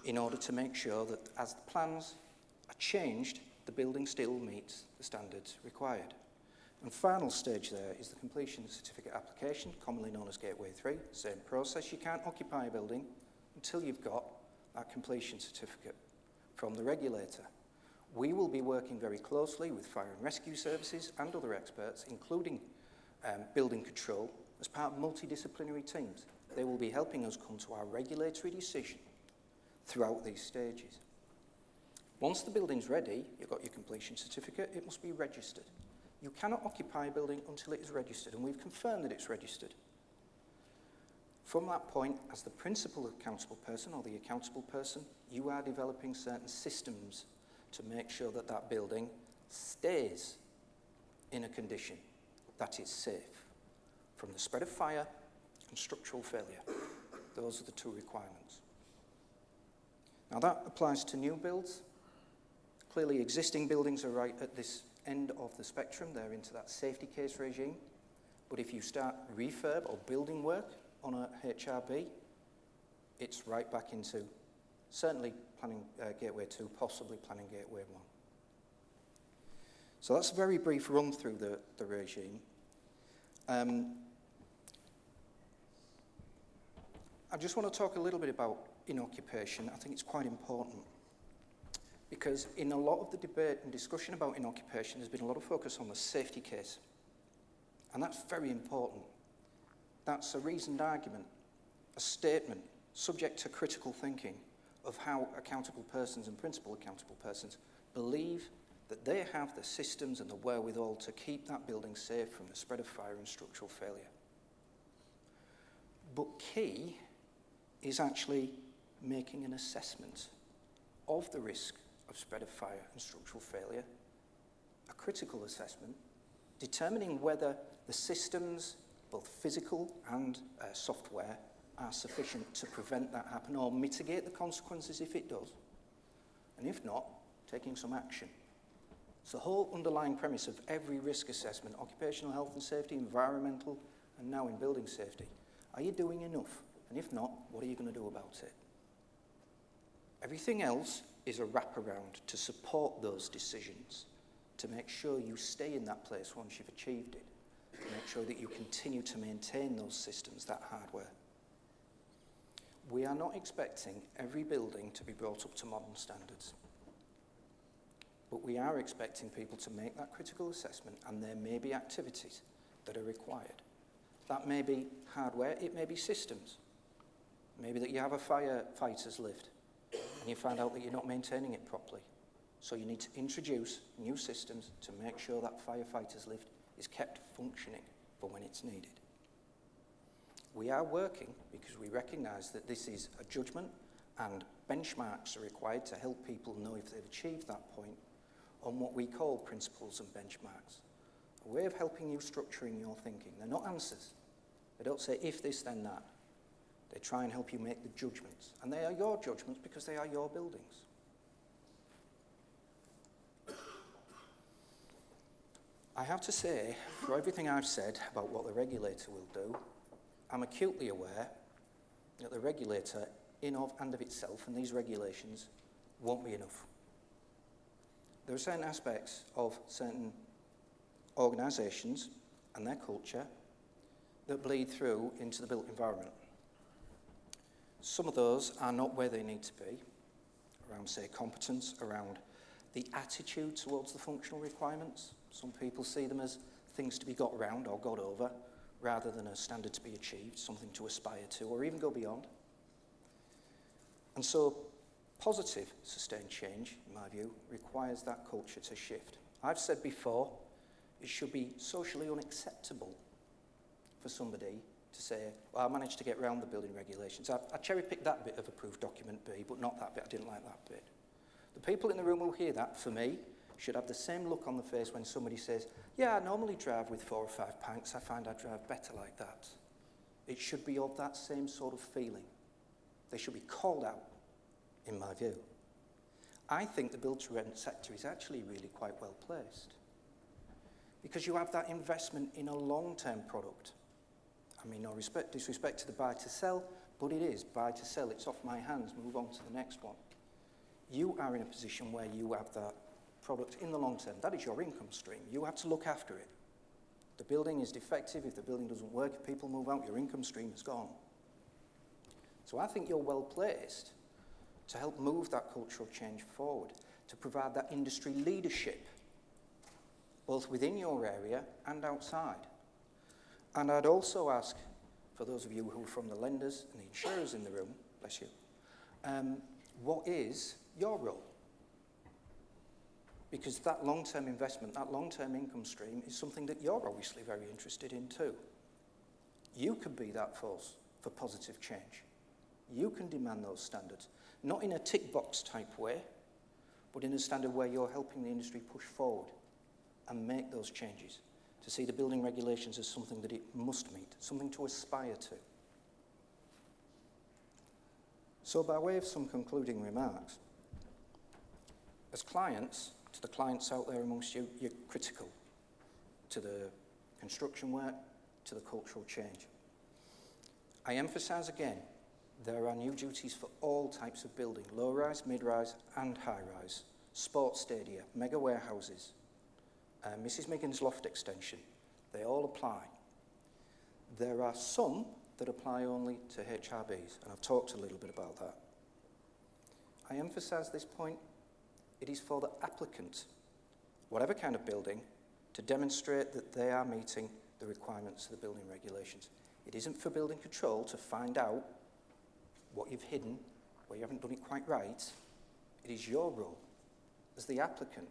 in order to make sure that as the plans are changed, the building still meets the standards required. And final stage there is the completion certificate application, commonly known as Gateway 3, same process. You can't occupy a building until you've got that completion certificate from the regulator. We will be working very closely with fire and rescue services and other experts, including building control, as part of multidisciplinary teams. They will be helping us come to our regulatory decision throughout these stages. Once the building's ready, you've got your completion certificate, it must be registered. You cannot occupy a building until it is registered, and we've confirmed that it's registered. From that point, as the principal accountable person or the accountable person, you are developing certain systems to make sure that that building stays in a condition that is safe from the spread of fire and structural failure. Those are the two requirements. Now that applies to new builds. Clearly existing buildings are right at this end of the spectrum. They're into that safety case regime. But if you start refurb or building work on a HRB, it's right back into certainly planning Gateway 2, possibly planning Gateway 1. So that's a very brief run through the regime. I just want to talk a little bit about inoccupation. I think it's quite important because in a lot of the debate and discussion about inoccupation, there's been a lot of focus on the safety case. And that's very important. That's a reasoned argument, a statement subject to critical thinking of how accountable persons and principal accountable persons believe that they have the systems and the wherewithal to keep that building safe from the spread of fire and structural failure. But key is actually making an assessment of the risk of spread of fire and structural failure, a critical assessment, determining whether the systems, both physical and software, are sufficient to prevent that happen or mitigate the consequences if it does. And if not, taking some action. It's the whole underlying premise of every risk assessment, occupational health and safety, environmental, and now in building safety. Are you doing enough? And if not, what are you going to do about it? Everything else is a wraparound to support those decisions, to make sure you stay in that place once you've achieved it, to make sure that you continue to maintain those systems, that hardware. We are not expecting every building to be brought up to modern standards. But we are expecting people to make that critical assessment, and there may be activities that are required. That may be hardware, it may be systems. Maybe that you have a firefighter's lift and you find out that you're not maintaining it properly. So you need to introduce new systems to make sure that firefighter's lift is kept functioning for when it's needed. We are working because we recognise that this is a judgment and benchmarks are required to help people know if they've achieved that point on what we call principles and benchmarks. A way of helping you structuring your thinking. They're not answers. They don't say if this then that. They try and help you make the judgments. And they are your judgments because they are your buildings. I have to say, for everything I've said about what the regulator will do, I'm acutely aware that the regulator, in of and of itself, and these regulations, won't be enough. There are certain aspects of certain organisations and their culture that bleed through into the built environment. Some of those are not where they need to be, around, say, competence, around the attitude towards the functional requirements. Some people see them as things to be got around or got over, rather than a standard to be achieved, something to aspire to, or even go beyond. And so, positive sustained change, in my view, requires that culture to shift. I've said before, it should be socially unacceptable for somebody to say, well, I managed to get around the building regulations. I cherry-picked that bit of approved document B, but not that bit. I didn't like that bit. The people in the room who hear that, for me, should have the same look on the face when somebody says, yeah, I normally drive with 4 or 5 pints. I find I drive better like that. It should be of that same sort of feeling. They should be called out, in my view. I think the build-to-rent sector is actually really quite well placed because you have that investment in a long-term product. I mean, no disrespect to the buy-to-sell, but it is buy-to-sell. It's off my hands. Move on to the next one. You are in a position where you have that product in the long term. That is your income stream. You have to look after it. The building is defective. If the building doesn't work, if people move out, your income stream is gone. So I think you're well placed to help move that cultural change forward, to provide that industry leadership, both within your area and outside. And I'd also ask, for those of you who are from the lenders and the insurers in the room, bless you, what is your role? Because that long-term investment, that long-term income stream is something that you're obviously very interested in too. You could be that force for positive change. You can demand those standards, not in a tick box type way, but in a standard where you're helping the industry push forward and make those changes, to see the building regulations as something that it must meet, something to aspire to. So by way of some concluding remarks, as clients, to the clients out there amongst you, you're critical to the construction work, to the cultural change. I emphasise again, there are new duties for all types of building, low-rise, mid-rise and high-rise, sports stadia, mega warehouses, Mrs. Miggins' loft extension, they all apply. There are some that apply only to HRBs, and I've talked a little bit about that. I emphasise this point, it is for the applicant, whatever kind of building, to demonstrate that they are meeting the requirements of the building regulations. It isn't for building control to find out what you've hidden, where you haven't done it quite right. It is your role as the applicant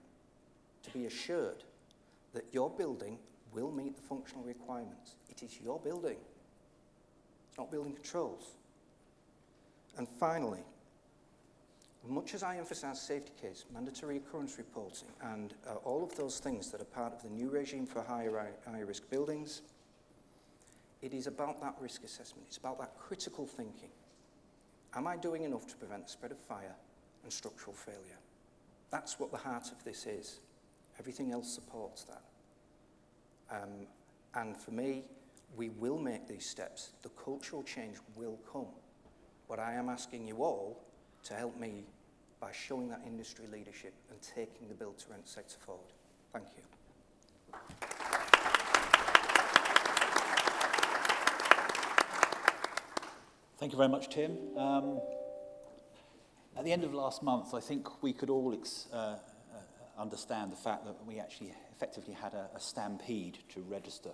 to be assured that your building will meet the functional requirements. It is your building. It's not building controls. And finally, much as I emphasise safety case, mandatory occurrence reporting, and all of those things that are part of the new regime for high-risk buildings, it is about that risk assessment. It's about that critical thinking. Am I doing enough to prevent the spread of fire and structural failure? That's what the heart of this is. Everything else supports that. And for me, we will make these steps. The cultural change will come. But I am asking you all to help me by showing that industry leadership and taking the build-to-rent sector forward. Thank you. Thank you very much, Tim. At the end of last month, I think we could all understand the fact that we actually effectively had a stampede to register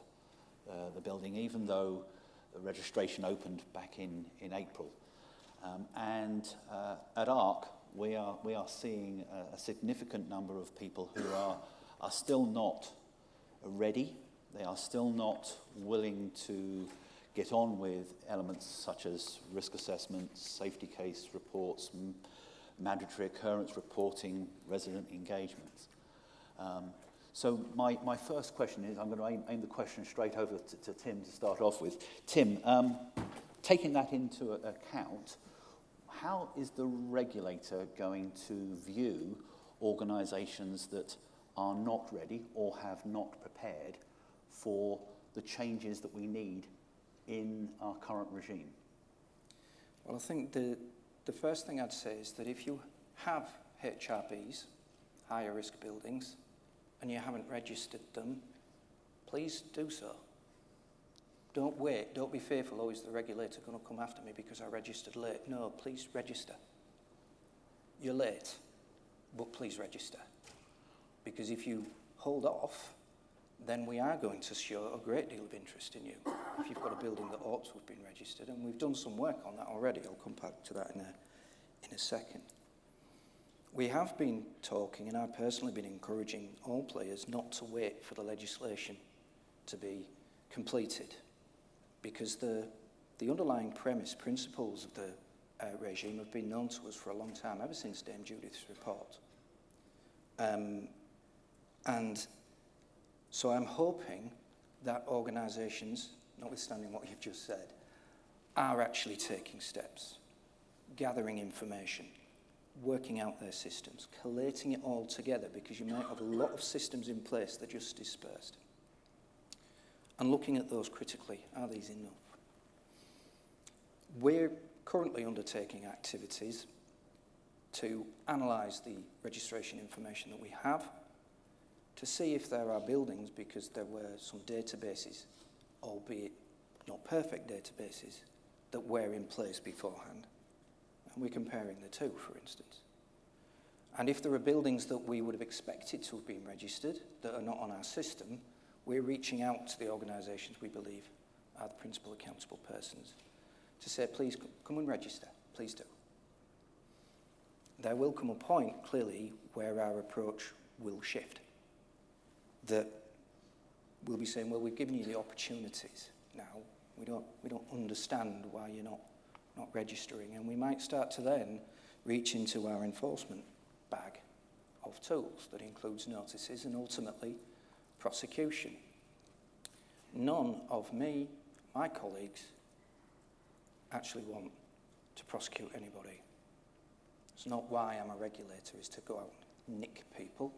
the building, even though the registration opened back in April. And at ARC, we are seeing a significant number of people who are still not ready. They are still not willing to get on with elements such as risk assessments, safety case reports, mandatory occurrence reporting, resident engagements. So my first question is, I'm going to aim the question straight over to Tim to start off with. Tim, taking that into account, how is the regulator going to view organisations that are not ready or have not prepared for the changes that we need in our current regime? Well, I think the first thing I'd say is that if you have HRBs, higher risk buildings, and you haven't registered them, please do so. Don't wait. Don't be fearful, oh, is the regulator going to come after me because I registered late? No, please register. You're late, but please register. Because if you hold off, then we are going to show a great deal of interest in you if you've got a building that ought to have been registered. And we've done some work on that already. I'll come back to that in a second. We have been talking, and I've personally been encouraging all players not to wait for the legislation to be completed, because the underlying principles of the regime have been known to us for a long time, ever since Dame Judith's report. And so I'm hoping that organisations, notwithstanding what you've just said, are actually taking steps, gathering information, working out their systems, collating it all together, because you might have a lot of systems in place that are just dispersed. And looking at those critically, are these enough? We're currently undertaking activities to analyse the registration information that we have, to see if there are buildings, because there were some databases, albeit not perfect databases, that were in place beforehand. And we're comparing the two, for instance. And if there are buildings that we would have expected to have been registered that are not on our system, we're reaching out to the organisations we believe are the principal accountable persons to say, please come and register, please do. There will come a point, clearly, where our approach will shift. That we'll be saying, well, we've given you the opportunities now. We don't understand why you're not registering. And we might start to then reach into our enforcement bag of tools that includes notices and ultimately prosecution. None of me, my colleagues, actually want to prosecute anybody. It's not why I'm a regulator, is to go out and nick people,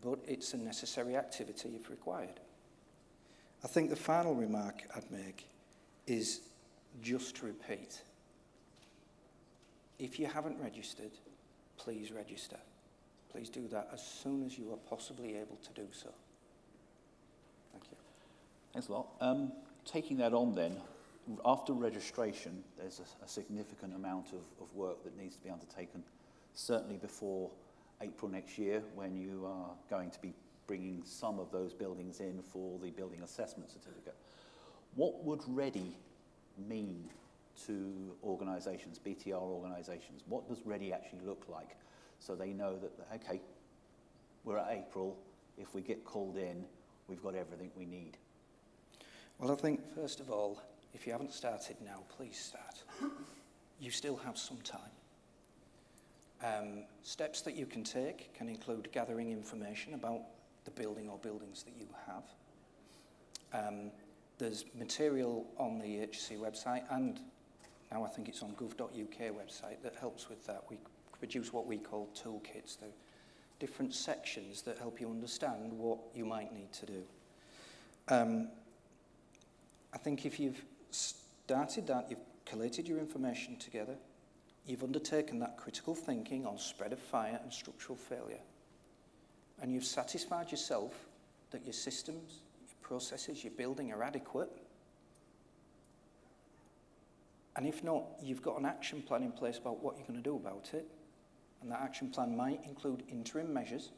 but it's a necessary activity if required. I think the final remark I'd make is just to repeat. If you haven't registered, please register. Please do that as soon as you are possibly able to do so. Thank you. Thanks a lot. Taking that on then, after registration, there's a significant amount of work that needs to be undertaken, certainly before April next year, when you are going to be bringing some of those buildings in for the building assessment certificate. What would ready mean to organisations, BTR organisations? What does ready actually look like, so they know that, okay, we're at April, if we get called in, we've got everything we need? Well, I think, first of all, if you haven't started now, please start. You still have some time. Steps that you can take can include gathering information about the building or buildings that you have. There's material on the HC website, and now I think it's on gov.uk website, that helps with that. We produce what we call toolkits. They're different sections that help you understand what you might need to do. I think if you've started that, you've collated your information together, you've undertaken that critical thinking on spread of fire and structural failure, and you've satisfied yourself that your systems, your processes, your building are adequate, and if not, you've got an action plan in place about what you're going to do about it, and that action plan might include interim measures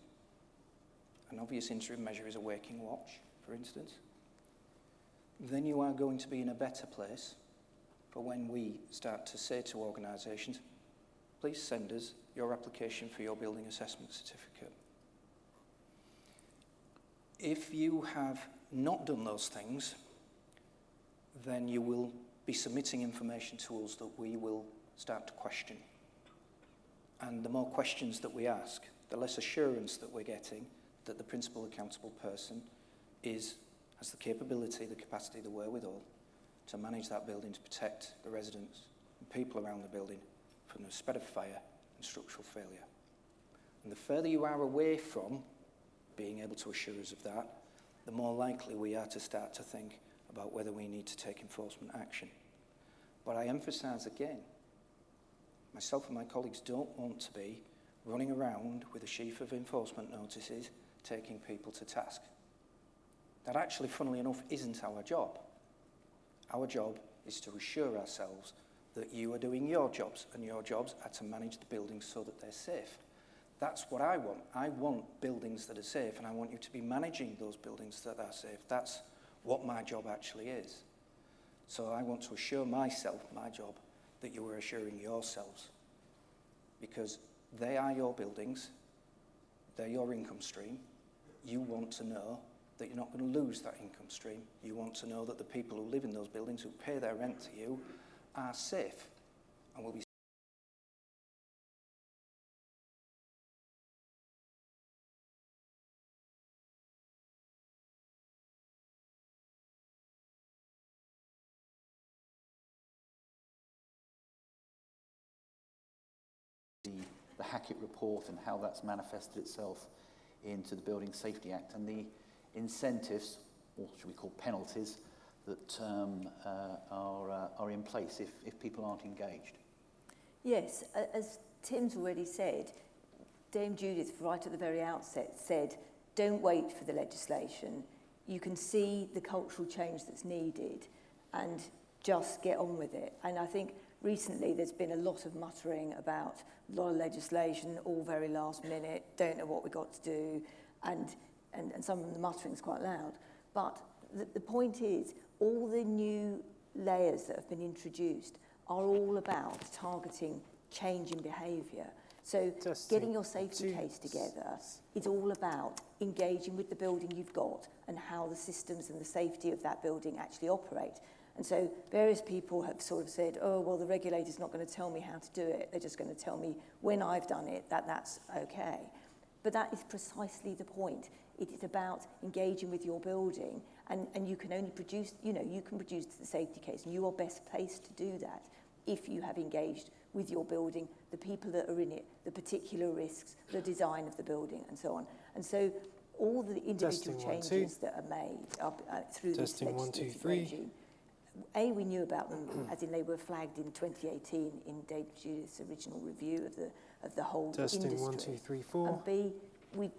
an obvious interim measure is a waking watch, for instance, then you are going to be in a better place for when we start to say to organisations, please send us your application for your building assessment certificate. If you have not done those things, then you will be submitting information to us that we will start to question. And the more questions that we ask, the less assurance that we're getting that the principal accountable person has the capability, the capacity, the wherewithal to manage that building to protect the residents and people around the building from the spread of fire and structural failure. And the further you are away from being able to assure us of that, the more likely we are to start to think about whether we need to take enforcement action. But I emphasise again, myself and my colleagues don't want to be running around with a sheaf of enforcement notices taking people to task. That actually, funnily enough, isn't our job. Our job is to assure ourselves that you are doing your jobs, and your jobs are to manage the buildings so that they're safe. That's what I want. I want buildings that are safe, and I want you to be managing those buildings that are safe. That's what my job actually is. So I want to assure myself, my job, that you are assuring yourselves, because they are your buildings, they're your income stream. You want to know that you're not going to lose that income stream. You want to know that the people who live in those buildings, who pay their rent to you, are safe and will be the Hackett report and how that's manifested itself into the Building Safety Act and the incentives, or should we call penalties, that are in place if people aren't engaged. Yes, as Tim's already said, Dame Judith, right at the very outset, said, don't wait for the legislation. You can see the cultural change that's needed and just get on with it. And I think recently there's been a lot of muttering about a lot of legislation, all very last minute, don't know what we've got to do, and some of the muttering's quite loud. But the point is, all the new layers that have been introduced are all about targeting change in behaviour. So getting your safety case together is all about engaging with the building you've got and how the systems and the safety of that building actually operate. And so various people have sort of said, oh, well, the regulator's not going to tell me how to do it. They're just going to tell me when I've done it that that's okay. But that is precisely the point. It is about engaging with your building, and you can only produce, you can produce the safety case, and you are best placed to do that if you have engaged with your building, the people that are in it, the particular risks, the design of the building, and so on. And so all the individual changes that are made through this legislative regime, we knew about them, as in they were flagged in 2018 in Dame Judith's original review of the whole industry. 1, 2, 3, 4. And B,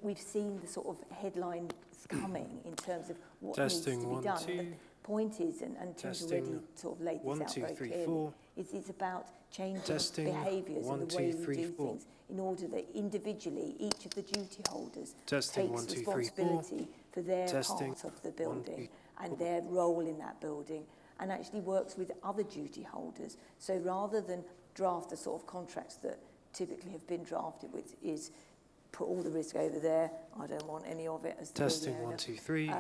we've seen the sort of headlines coming in terms of what needs to be done. And the point is, and Tim's already sort of laid this out very clearly, it's about changing behaviours and the way we do things in order that individually each of the duty holders takes responsibility for their part of the building and their role in that building, and actually works with other duty holders. So rather than draft the sort of contracts that typically have been drafted with is put all the risk over there, I don't want any of it as the building owner. 1, 2, 3.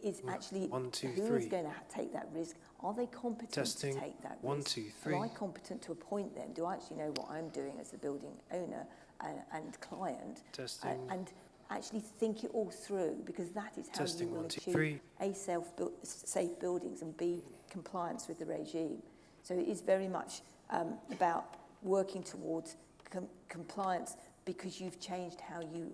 Is actually 1, 2, who 3. is going to take that risk? Are they competent to take that risk? 1, 2, 3. Am I competent to appoint them? Do I actually know what I'm doing as the building owner and client? And actually think it all through, because that is how you will achieve A, safe buildings, and B, compliance with the regime. So it is very much about working towards compliance, because you've changed how you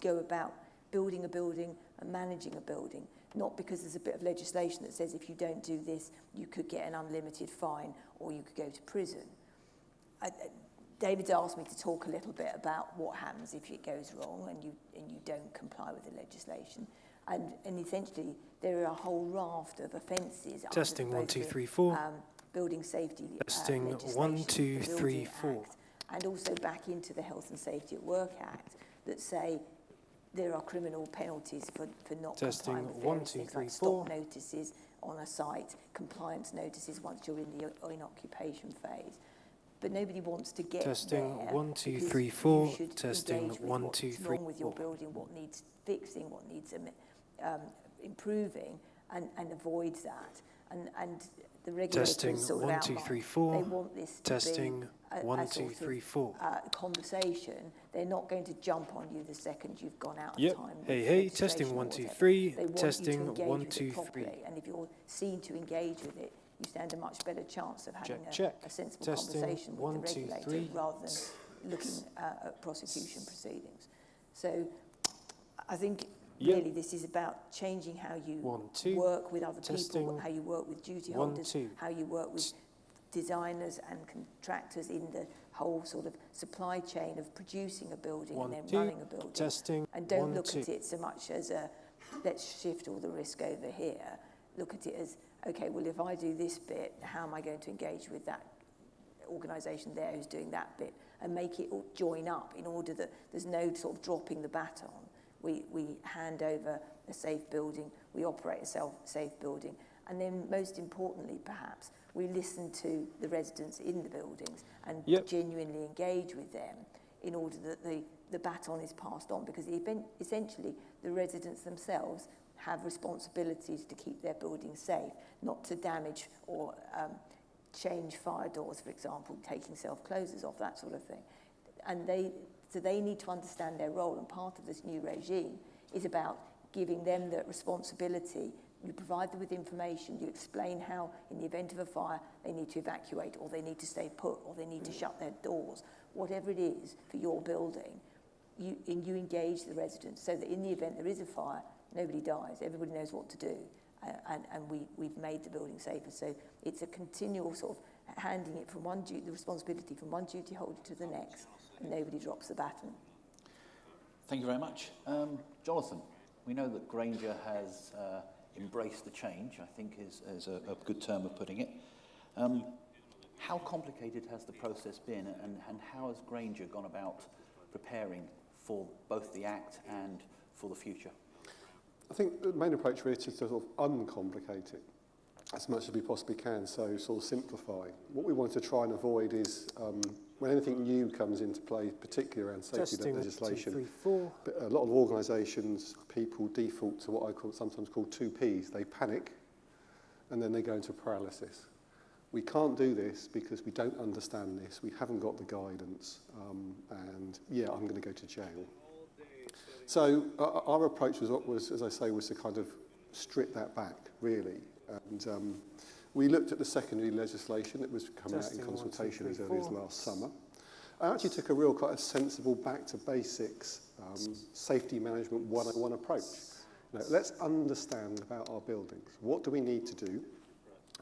go about building a building and managing a building, not because there's a bit of legislation that says if you don't do this, you could get an unlimited fine or you could go to prison. David's asked me to talk a little bit about what happens if it goes wrong and you don't comply with the legislation. And essentially, there are a whole raft of offences. Testing 1, 2, 3, 4. Building safety Testing 1, 2, 3, 4. And also back into the Health and Safety at Work Act that say there are criminal penalties for not Testing, complying with 1, various 2, things 3, like 4. stop notices on a site, compliance notices once you're in the in-occupation phase. But nobody wants to get Testing, there 1, 2, because 3, you 4. should Testing, engage with 1, what's 2, 3, wrong with your 4. building, what needs fixing, what needs improving, and avoid that. And the regulators Testing, sort of 1, 2, outlined 3, 4. they want this to Testing, be 1, a 2, sort 3, of 4. conversation. They're not going to jump on you the second you've gone out of Yep. time. with Hey, legislation testing, or 1, 2, whatever. 3. They want Testing, you to engage 1, with 2, it properly. 3. And if you're seen to engage with it, you stand a much better chance of having Check. a sensible Testing, conversation with 1, the 2, regulator 3. rather than looking at prosecution proceedings. So I think Yep. really this is about changing how you 1, 2. work with other Testing. people, how you work with duty 1, holders, 2. how you work with designers and contractors in the whole sort of supply chain of producing a building 1, and then 2. running a building. Testing, And don't 1, look 2. at it so much as a, let's shift all the risk over here. Look at it as, okay, well, if I do this bit, how am I going to engage with that organisation there who's doing that bit, and make it all join up in order that there's no sort of dropping the baton. We hand over a safe building, we operate a safe building, and then most importantly, perhaps, we listen to the residents in the buildings and Yep. genuinely engage with them in order that the baton is passed on, because essentially the residents themselves have responsibilities to keep their buildings safe, not to damage or change fire doors, for example, taking self-closers off, that sort of thing. And they need to understand their role, and part of this new regime is about giving them the responsibility. You provide them with information, you explain how, in the event of a fire, they need to evacuate, or they need to stay put, or they need to shut their doors, whatever it is for your building, you engage the residents so that in the event there is a fire, nobody dies, everybody knows what to do, and we've made the building safer. So it's a continual sort of handing it from the responsibility from one duty holder to the next, and nobody drops the baton. Thank you very much. Jonathan, we know that Grainger has embraced the change, I think is a good term of putting it. How complicated has the process been, and how has Grainger gone about preparing for both the Act and for the future? I think the main approach really is to sort of uncomplicate it as much as we possibly can, so sort of simplify. What we want to try and avoid is when anything new comes into play, particularly around safety Testing, legislation, 2, 3, 4. but a lot of organisations, people default to what I sometimes call 2 Ps. They panic and then they go into paralysis. We can't do this because we don't understand this, we haven't got the guidance, and yeah, I'm going to go to jail. So our approach was, as I say, was to kind of strip that back, really. And we looked at the secondary legislation that was coming out in Testing, consultation 1, 2, 3, as early as 4. last summer. I actually took a real quite a sensible back to basics safety management 101 approach. You know, let's understand about our buildings. What do we need to do?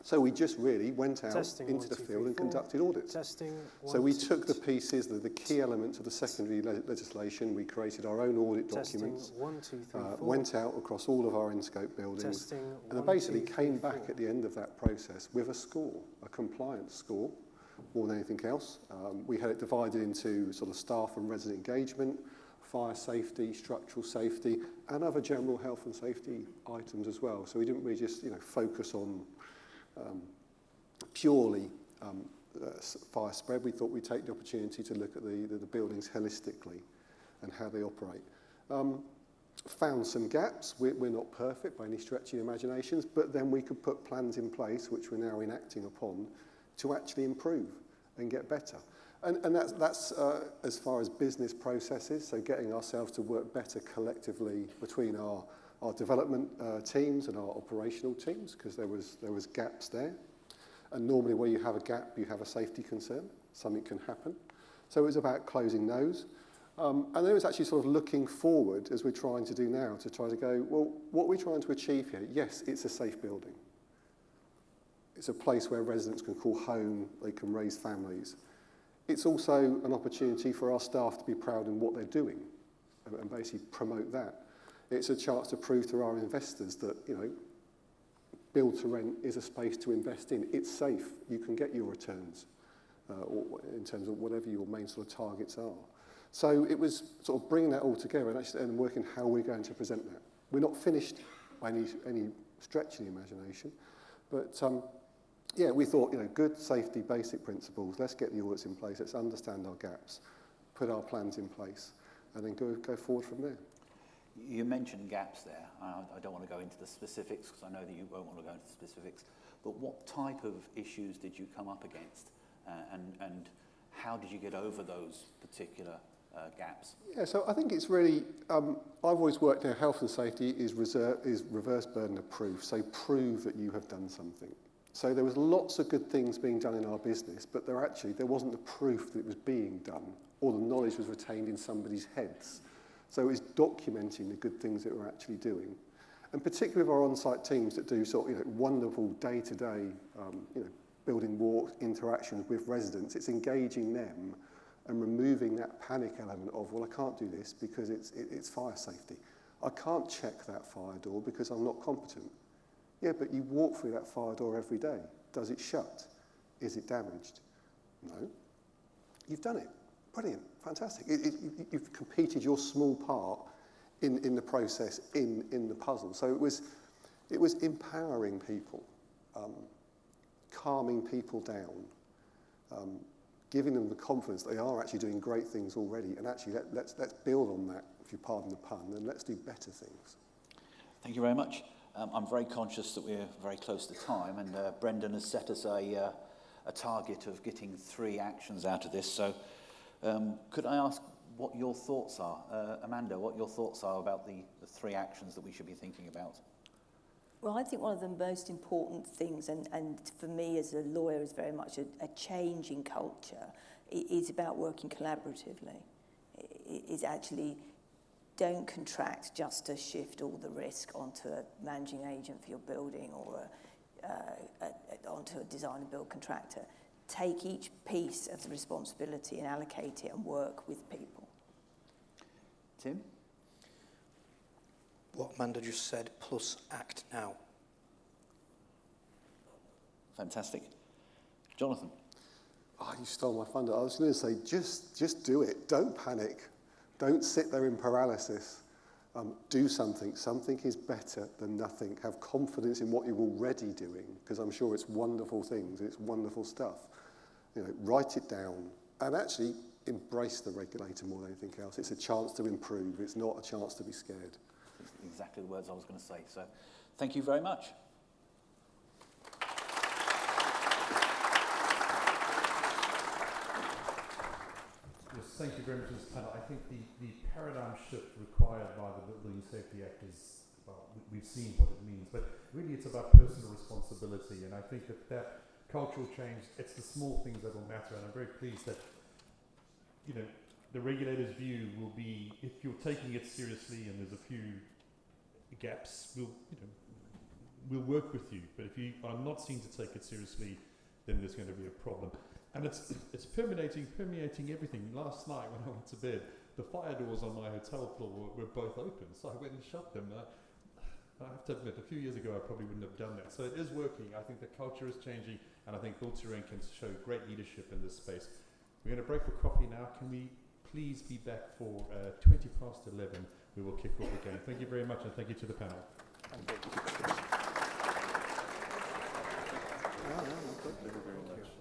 So we just really went out Testing, into 1, the 2, field 3, and 4. conducted audits. Testing, 1, So we 2, took the pieces, the key elements of the secondary legislation, we created our own audit Testing, documents, 1, 2, 3, 4. went out across all of our in-scope buildings, Testing, and 1, basically 2, 3, came back 4. at the end of that process with a score, a compliance score, more than anything else. We had it divided into sort of staff and resident engagement, fire safety, structural safety, and other general health and safety items as well. So we didn't really just focus on purely fire spread. We thought we'd take the opportunity to look at the buildings holistically and how they operate. Found some gaps. We're not perfect by any stretch of the imaginations, but then we could put plans in place, which we're now enacting upon, to actually improve and get better. And that's as far as business processes, so getting ourselves to work better collectively between our development teams and our operational teams, because there was gaps there. And normally where you have a gap, you have a safety concern. Something can happen. So it was about closing those. And then it was actually sort of looking forward, as we're trying to do now, to try to go, well, what are we trying to achieve here? Yes, it's a safe building. It's a place where residents can call home, they can raise families. It's also an opportunity for our staff to be proud in what they're doing and basically promote that. It's a chance to prove to our investors that, build to rent is a space to invest in. It's safe. You can get your returns or in terms of whatever your main sort of targets are. So it was sort of bringing that all together and actually and working how we're going to present that. We're not finished by any stretch of the imagination, but yeah, we thought, good safety basic principles. Let's get the audits in place. Let's understand our gaps, put our plans in place, and then go forward from there. You mentioned gaps there. I don't want to go into the specifics because I know that you won't want to go into the specifics. But what type of issues did you come up against, and how did you get over those particular gaps? Yeah, so I think it's really, I've always worked in health and safety is reverse burden of proof. So prove that you have done something. So there was lots of good things being done in our business, but there wasn't the proof that it was being done, or the knowledge was retained in somebody's heads. So it's documenting the good things that we're actually doing. And particularly with our on-site teams that do sort of wonderful day-to-day building walks, interactions with residents, it's engaging them and removing that panic element of, well, I can't do this because it's fire safety. I can't check that fire door because I'm not competent. Yeah, but you walk through that fire door every day. Does it shut? Is it damaged? No. You've done it. Brilliant. Fantastic. You've completed your small part in the process, in the puzzle. So it was empowering people, calming people down, giving them the confidence they are actually doing great things already, and actually let's build on that, if you pardon the pun, and let's do better things. Thank you very much. I'm very conscious that we're very close to time, and Brendan has set us a target of getting 3 actions out of this. So could I ask what your thoughts are, Amanda, what your thoughts are about the 3 actions that we should be thinking about? Well, I think one of the most important things, and for me as a lawyer is very much a change in culture, is about working collaboratively. Is actually don't contract just to shift all the risk onto a managing agent for your building or onto a design and build contractor. Take each piece of the responsibility and allocate it and work with people. Tim? What Amanda just said, plus act now. Fantastic. Jonathan? Oh, you stole my thunder. I was going to say, just do it. Don't panic. Don't sit there in paralysis. Do something. Something is better than nothing. Have confidence in what you're already doing, because I'm sure it's wonderful things. It's wonderful stuff. Write it down and actually embrace the regulator more than anything else. It's a chance to improve. It's not a chance to be scared. That's exactly the words I was going to say. So thank you very much. Yes, thank you very much for this panel. I think the paradigm shift required by the Building Safety Act is, well, we've seen what it means, but really it's about personal responsibility, and I think that cultural change, it's the small things that will matter, and I'm very pleased that, the regulator's view will be, if you're taking it seriously and there's a few gaps, we'll work with you, but if you are not seen to take it seriously, then there's going to be a problem. And it's permeating everything. Last night when I went to bed, the fire doors on my hotel floor were both open, so I went and shut them. I have to admit, a few years ago I probably wouldn't have done that. So it is working. I think the culture is changing, and I think Build to Rent can show great leadership in this space. We're going to break for coffee now. Can we please be back for 11:20? We will kick off again. Thank you very much, and thank you to the panel. Thank you.